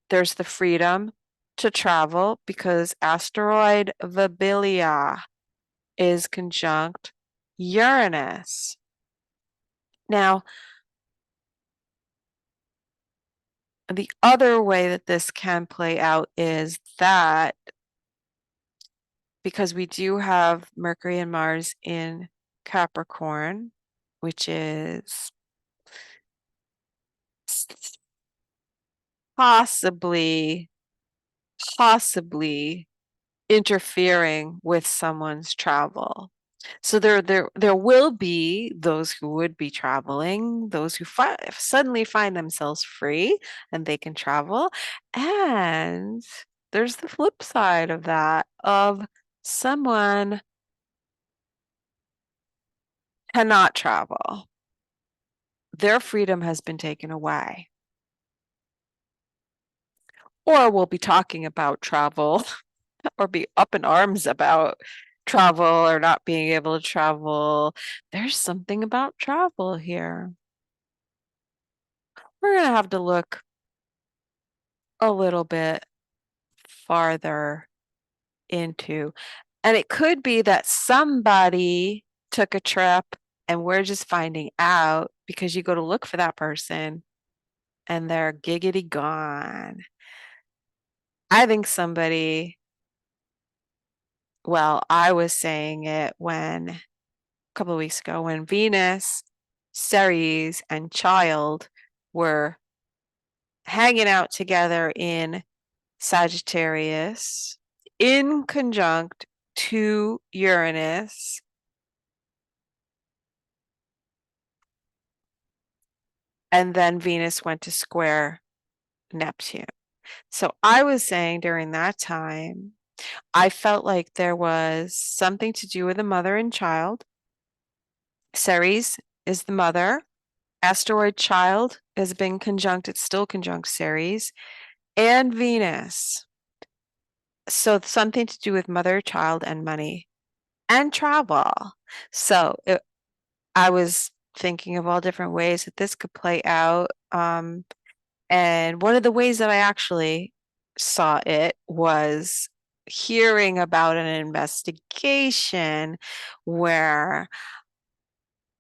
there's the freedom to travel because asteroid Vabilia is conjunct Uranus. Now, the other way that this can play out is that because we do have Mercury and Mars in Capricorn, which is possibly interfering with someone's travel. So there will be those who would be traveling, those who suddenly find themselves free and they can travel. And there's the flip side of that, of someone cannot travel. Their freedom has been taken away. Or we'll be talking about travel or be up in arms about travel or not being able to travel. There's something about travel here. We're going to have to look a little bit farther into. And it could be that somebody took a trip and we're just finding out because you go to look for that person and they're giggity gone. I think I was saying it a couple of weeks ago when Venus, Ceres, and Child were hanging out together in Sagittarius in conjunct to Uranus. And then Venus went to square Neptune. So I was saying during that time, I felt like there was something to do with a mother and child. Ceres is the mother, Asteroid Child has been conjunct, it's still conjunct Ceres, and Venus. So something to do with mother, child, and money and travel. So I was thinking of all different ways that this could play out. And one of the ways that I actually saw it was hearing about an investigation where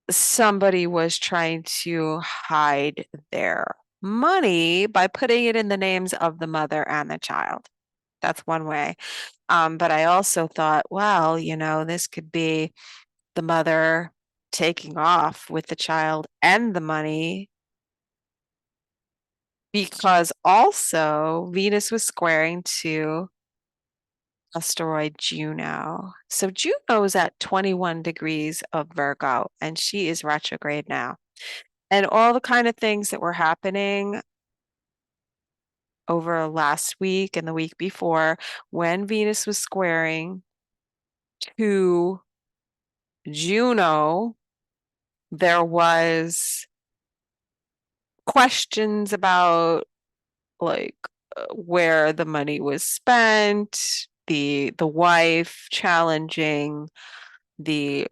somebody was trying to hide their money by putting it in the names of the mother and the child. That's one way. But I also thought, well, this could be the mother taking off with the child and the money because also Venus was squaring to asteroid Juno. So Juno's at 21 degrees of Virgo and she is retrograde now. And all the kind of things that were happening over last week and the week before when Venus was squaring to Juno, there was questions about like where the money was spent, the wife challenging the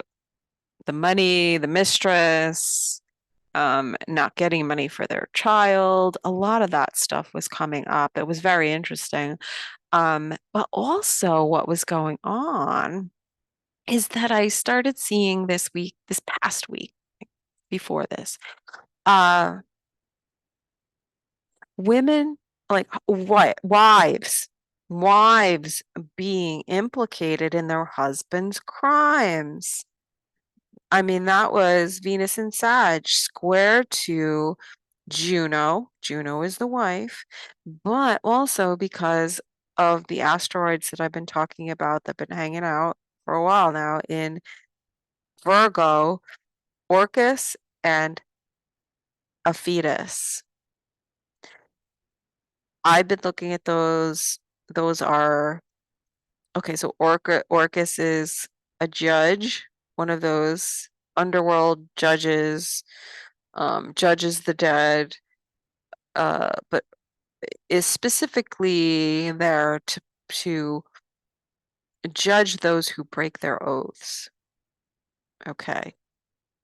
the money, the mistress, not getting money for their child. A lot of that stuff was coming up. It was very interesting. But also what was going on is that I started seeing this past week, before this, uh, women like what wives being implicated in their husband's crimes. I mean, that was Venus and Sag square to Juno. Juno is the wife, but also because of the asteroids that I've been talking about that have been hanging out for a while now in Virgo, Orcus and Aphetus. I've been looking at those. Those are okay. So Orcus is a judge, one of those underworld judges, judges the dead, but is specifically there to judge those who break their oaths. Okay.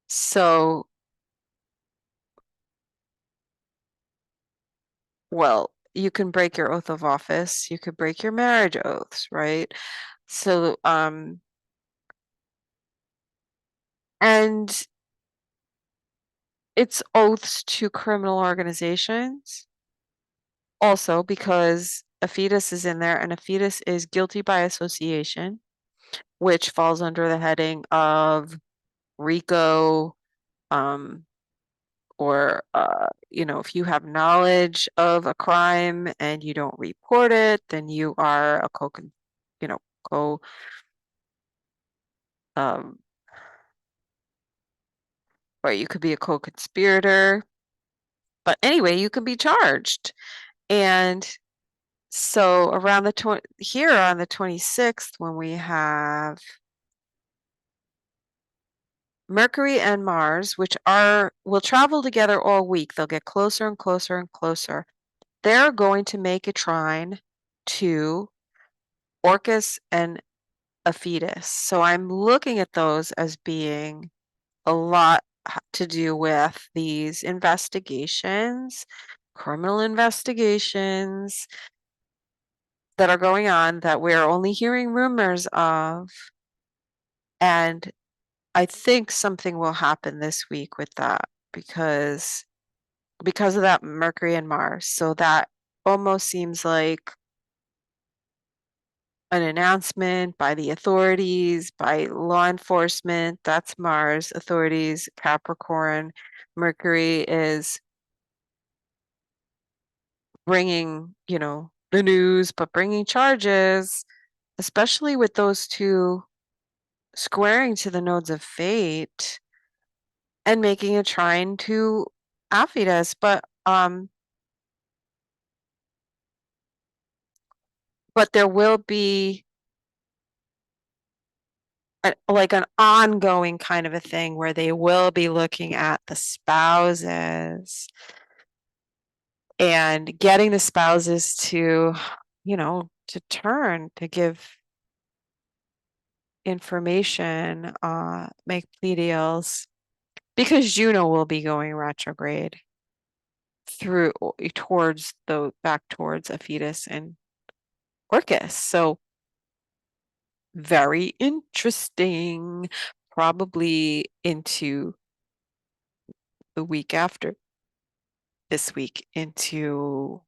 So, well, you can break your oath of office, you could break your marriage oaths, right? So, and it's oaths to criminal organizations also because a fetus is in there and a fetus is guilty by association, which falls under the heading of RICO, um, or if you have knowledge of a crime and you don't report it, then you are a you know, co um or you could be a co-conspirator. But anyway, you can be charged. And so around here on the 26th, when we have Mercury and Mars, which will travel together all week, they'll get closer and closer and closer. They're going to make a trine to Orcus and Aphetus. So I'm looking at those as being a lot to do with these investigations, criminal investigations that are going on that we're only hearing rumors of. And I think something will happen this week with that because of that Mercury and Mars. So that almost seems like an announcement by the authorities, by law enforcement. That's Mars, authorities, Capricorn. Mercury is bringing, the news, but bringing charges, especially with those two squaring to the nodes of fate and making a trine to Aphetus. But there will be like an ongoing kind of a thing where they will be looking at the spouses and getting the spouses to, to turn to give information, make plea deals, because Juno will be going retrograde through towards the back towards a fetus and Orcus. So very interesting. Probably into the week after this week, into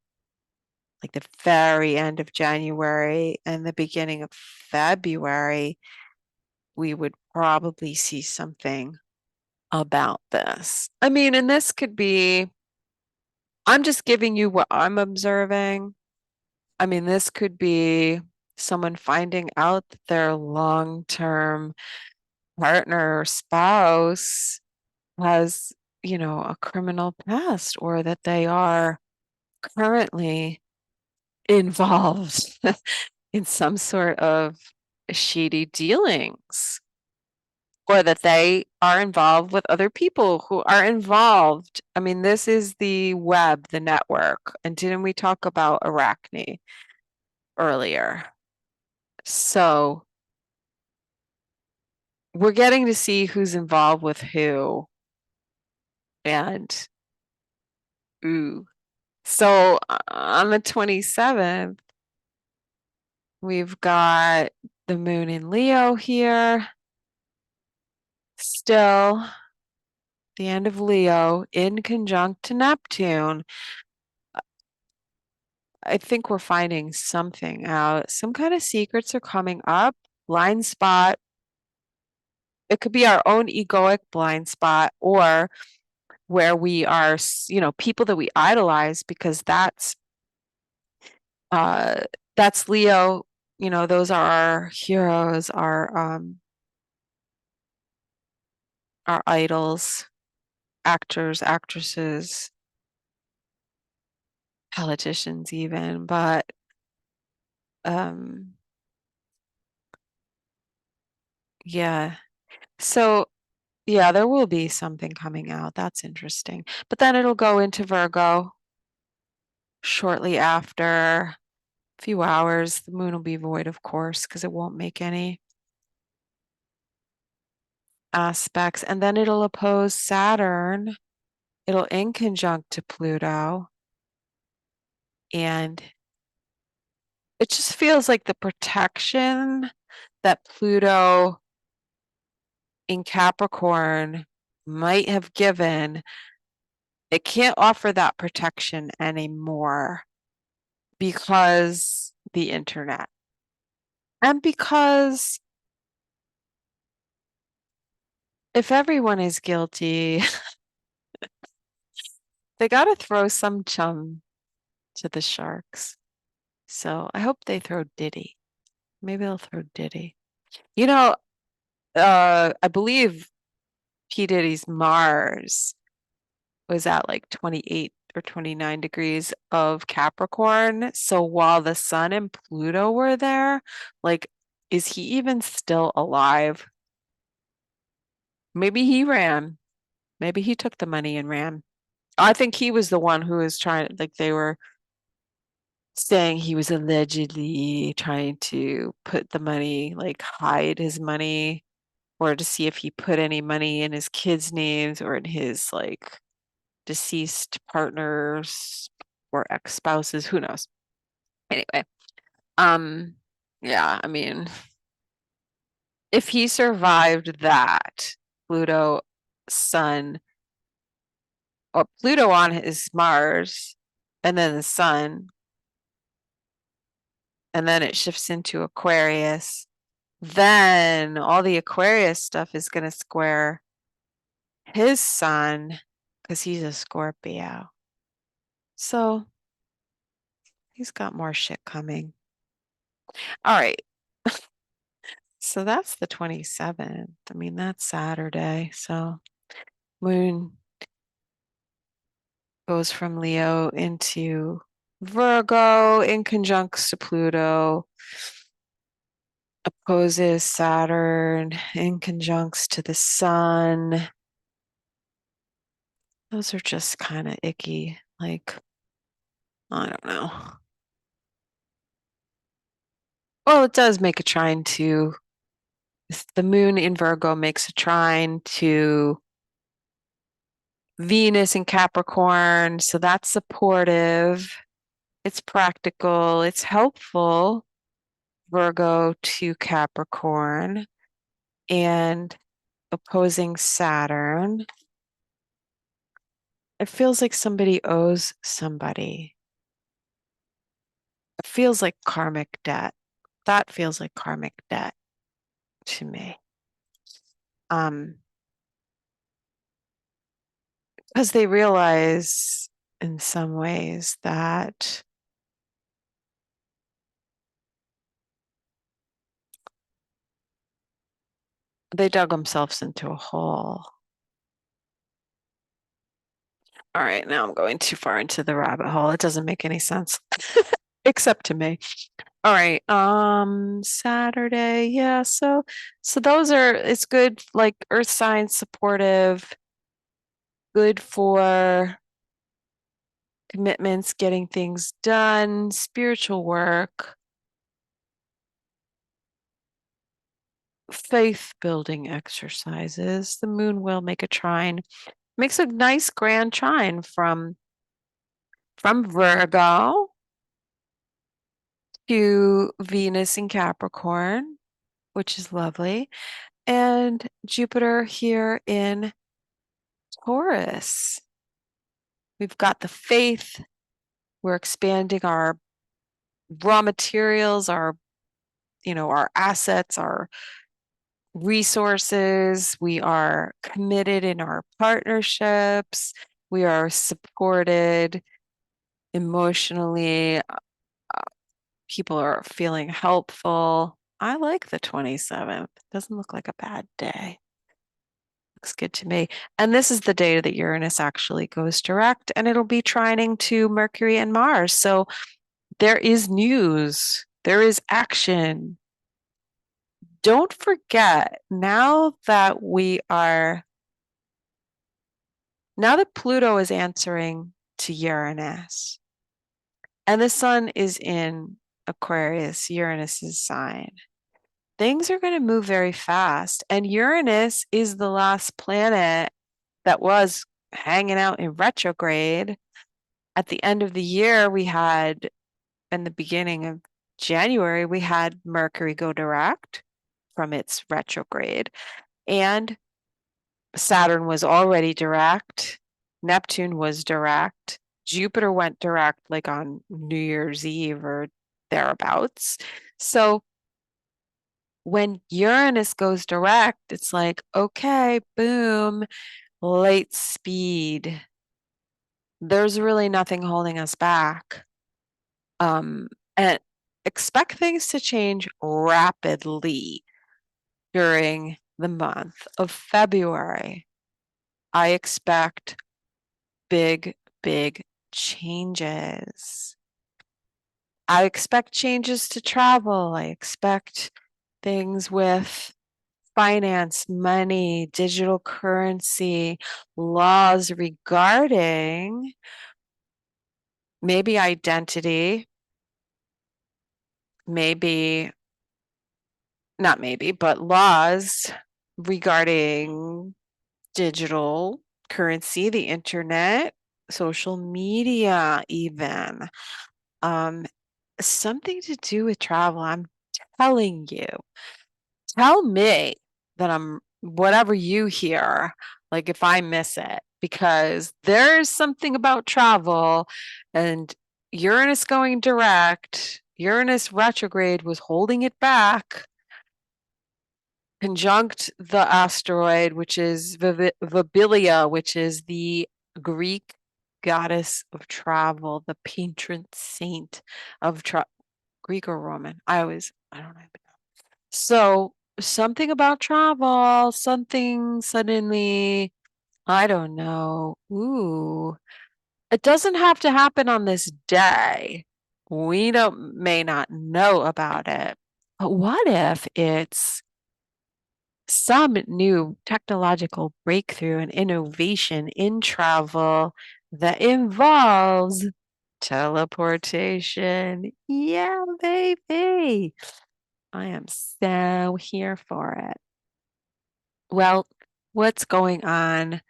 like the very end of January and the beginning of February, we would probably see something about this. I mean, and this could be, I'm just giving you what I'm observing. I mean, this could be someone finding out that their long-term partner or spouse has, a criminal past, or that they are currently involved in some sort of shady dealings, or that they are involved with other people who are involved. I mean, this is the web, the network. And didn't we talk about Arachne earlier? So we're getting to see who's involved with who. And ooh. So on the 27th, we've got the moon in Leo here. Still, the end of Leo in conjunct to Neptune. I think we're finding something out. Some kind of secrets are coming up. Blind spot. It could be our own egoic blind spot, or where we are, people that we idolize, because uh that's Leo. Those are our heroes, our idols, actors, actresses, politicians even. But um yeah. So yeah, there will be something coming out. That's interesting. But then it'll go into Virgo shortly after. A few hours. The moon will be void, of course, because it won't make any aspects. And then it'll oppose Saturn. It'll in conjunct to Pluto. And it just feels like the protection that Pluto in Capricorn might have given, it can't offer that protection anymore, because the internet, and because if everyone is guilty, they got to throw some chum to the sharks. So I hope they throw Diddy. Maybe they'll throw Diddy. You know, I believe P. Diddy's Mars was at like 28 or 29 degrees of Capricorn. So while the Sun and Pluto were there, like, is he even still alive? Maybe he ran. Maybe he took the money and ran. I think he was the one who was trying, like, they were saying he was allegedly trying to put the money, like hide his money, or to see if he put any money in his kids' names or in his like deceased partners or ex-spouses, who knows. Anyway, um, yeah, I mean, if he survived that, Pluto, Sun, or Pluto on his Mars, and then the Sun, and then it shifts into Aquarius, then all the Aquarius stuff is going to square his Sun, because he's a Scorpio. So he's got more shit coming. All right. So that's the 27th. I mean, that's Saturday. So moon goes from Leo into Virgo in conjunct to Pluto. opposes Saturn in conjuncts to the sun. Those are just kind of icky. Like, I don't know. Well, it does make a trine to the moon in Virgo makes a trine to Venus in Capricorn. So that's supportive. It's practical. It's helpful. Virgo to Capricorn and opposing Saturn. It feels like somebody owes somebody. It feels like karmic debt. That feels like karmic debt to me. Because they realize in some ways that they dug themselves into a hole. All right, now I'm going too far into the rabbit hole. It doesn't make any sense, except to me. All right, Saturday, yeah. So those are it's good, like earth signs supportive, good for commitments, getting things done, spiritual work, faith building exercises. The moon will make a trine. Makes a nice grand trine from Virgo to Venus in Capricorn, which is lovely, and Jupiter here in Taurus. We've got the faith. We're expanding our raw materials, our assets, our resources. We are committed in our partnerships. We are supported emotionally. People are feeling helpful. I like the 27th. Doesn't look like a bad day. Looks good to me. And this is the day that Uranus actually goes direct, and it'll be trining to Mercury and Mars. So there is news, there is action. Don't forget, now that Pluto is answering to Uranus, and the sun is in Aquarius, Uranus's sign, things are going to move very fast. And Uranus is the last planet that was hanging out in retrograde. At the end of the year, in the beginning of January, we had Mercury go direct from its retrograde, and Saturn was already direct. Neptune was direct. Jupiter went direct like on New Year's Eve or thereabouts. So when Uranus goes direct, it's like, okay, boom, light speed. There's really nothing holding us back. And expect things to change rapidly during the month of February. I expect big, big changes. I expect changes to travel. I expect things with finance, money, digital currency, laws regarding maybe identity, maybe, not maybe, but laws regarding digital currency, the internet, social media, even. Something to do with travel. I'm telling you. Tell me that I'm whatever you hear, like if I miss it, because there's something about travel and Uranus going direct, Uranus retrograde was holding it back, conjunct the asteroid, which is Vibilia, which is the Greek goddess of travel, the patron saint of Greek or Roman. I don't know. So something about travel, something suddenly, I don't know. Ooh, it doesn't have to happen on this day. We may not know about it, But what if it's some new technological breakthrough and innovation in travel that involves teleportation? Yeah, baby. I am so here for it. Well, what's going on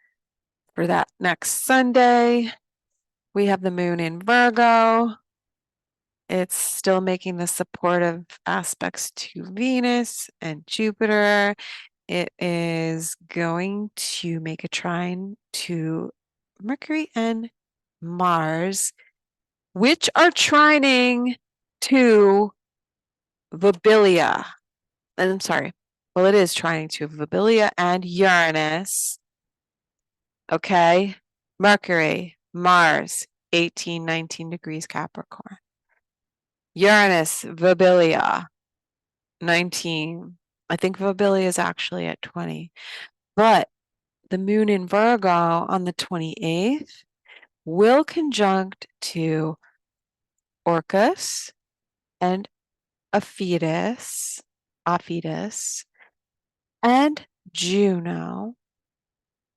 for that next Sunday? We have the moon in Virgo. It's still making the supportive aspects to Venus and Jupiter. It is going to make a trine to Mercury and Mars, which are trining to Vibilia. I'm sorry. Well, it is trining to Vibilia and Uranus. Okay. Mercury, Mars, 18, 19 degrees Capricorn. Uranus, Vibilia, 19. I think Vibilia is actually at 20. But the moon in Virgo on the 28th will conjunct to Orcus and Aphetus, and Juno.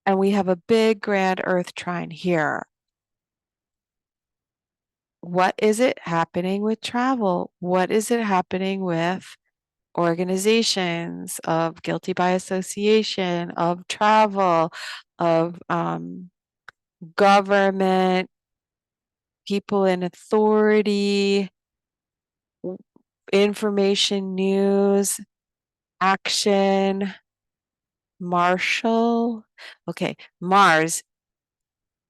And we have a big grand Earth trine here. What is it happening with travel? What is it happening with organizations of guilty by association, of travel, of government, people in authority, information, news, action, martial, okay, Mars,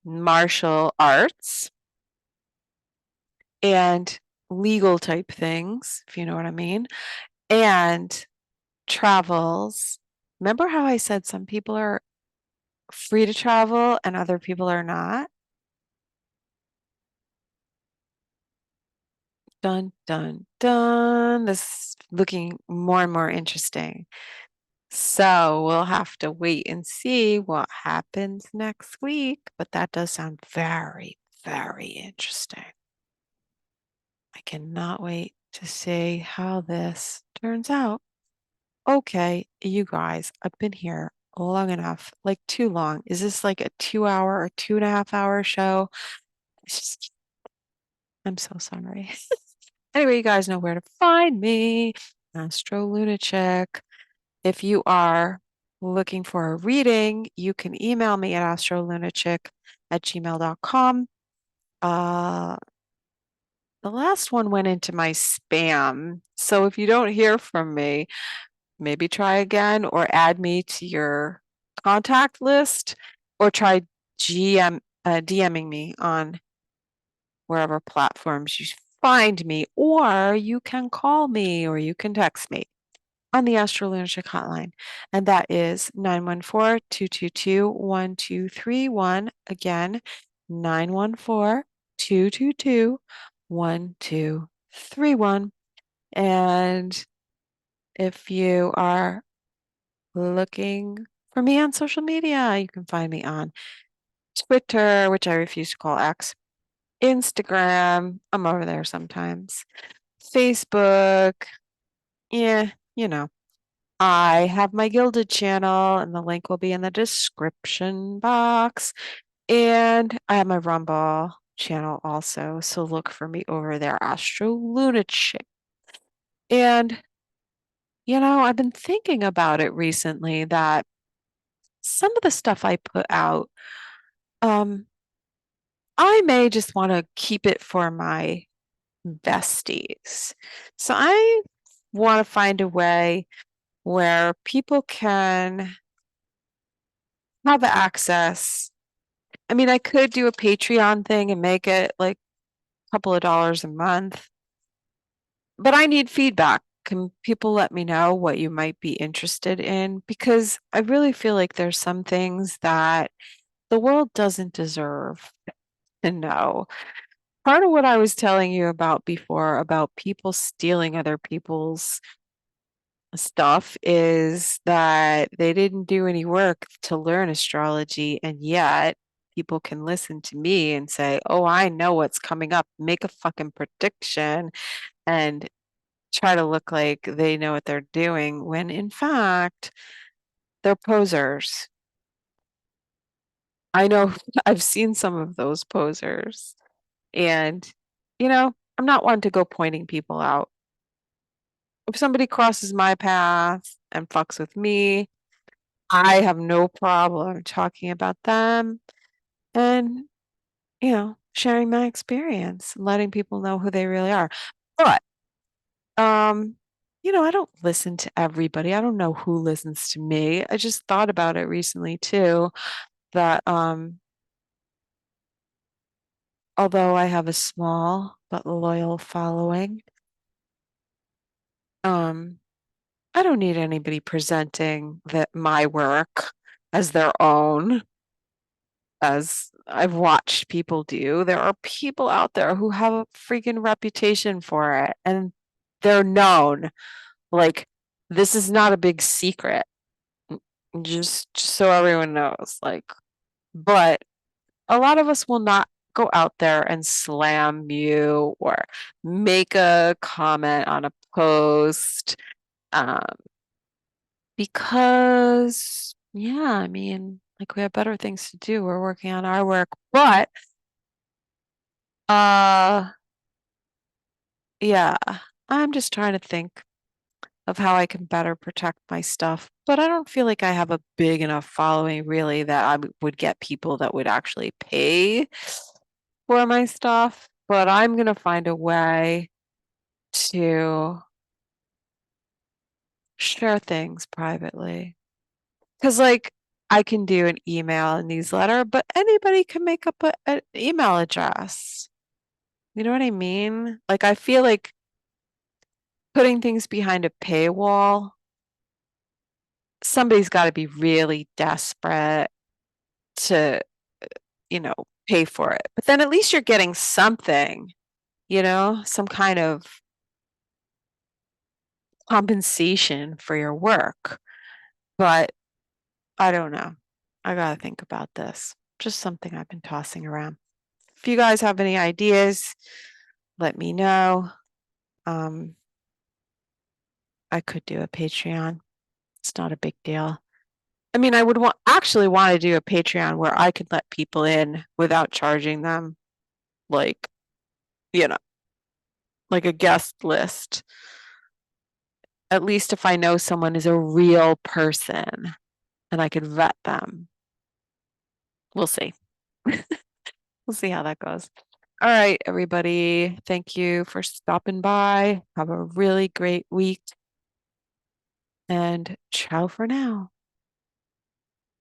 martial arts, and legal type things, if you know what I mean, and travels. Remember how I said some people are free to travel and other people are not? Dun, dun, dun. This is looking more and more interesting. So we'll have to wait and see what happens next week. But that does sound very, very interesting. I cannot wait to see how this turns out. Okay, you guys, I've been here long enough, like too long. Is this like a 2 hour or 2.5 hour show? I'm so sorry. Anyway, you guys know where to find me, Astro Lunatic. If you are looking for a reading, you can email me at astrolunatic@gmail.com. The last one went into my spam. So if you don't hear from me, maybe try again or add me to your contact list or try DMing me on wherever platforms you find me, or you can call me or you can text me on the Astro Lunatic hotline. And that is 914-222-1231. Again, 914-222-1231. And if you are looking for me on social media, you can find me on Twitter, which I refuse to call X, Instagram, I'm over there sometimes, Facebook, yeah, you know. I have my Gilded channel, and the link will be in the description box. And I have my Rumble channel also, so look for me over there, Astro Lunatic. And, I've been thinking about it recently that some of the stuff I put out, um, I may just want to keep it for my besties. So I want to find a way where people can have access. I mean, I could do a Patreon thing and make it like a couple of dollars a month, but I need feedback. Can people let me know what you might be interested in? Because I really feel like there's some things that the world doesn't deserve to know. Part of what I was telling you about before about people stealing other people's stuff is that they didn't do any work to learn astrology, and yet people can listen to me and say, "Oh, I know what's coming up. Make a fucking prediction and try to look like they know what they're doing when in fact they're posers. I know I've seen some of those posers and I'm not one to go pointing people out. If somebody crosses my path and fucks with me, I have no problem talking about them and, sharing my experience and letting people know who they really are. But, um, I don't listen to everybody. I don't know who listens to me. I just thought about it recently too, that although I have a small but loyal following, um, I don't need anybody presenting that my work as their own, as I've watched people do. There are people out there who have a freaking reputation for it and they're known. Like, this is not a big secret. Just so everyone knows. Like, but a lot of us will not go out there and slam you or make a comment on a post. Um, because yeah, I mean, like we have better things to do. We're working on our work. But uh yeah, I'm just trying to think of how I can better protect my stuff. But I don't feel like I have a big enough following really that would get people that would actually pay for my stuff. But I'm gonna find a way to share things privately. Because, like, I can do an email, a newsletter, but anybody can make up an email address. You know what I mean? Like, I feel like putting things behind a paywall, somebody's got to be really desperate to, you know, pay for it. But then at least you're getting something, some kind of compensation for your work. But I don't know. I gotta think about this. Just something I've been tossing around. If you guys have any ideas, let me know. Um, I could do a Patreon. It's not a big deal. I mean, I would actually want to do a Patreon where I could let people in without charging them, like, you know, like a guest list. At least if I know someone is a real person and I could vet them. We'll see. We'll see how that goes. All right, everybody. Thank you for stopping by. Have a really great week. And ciao for now.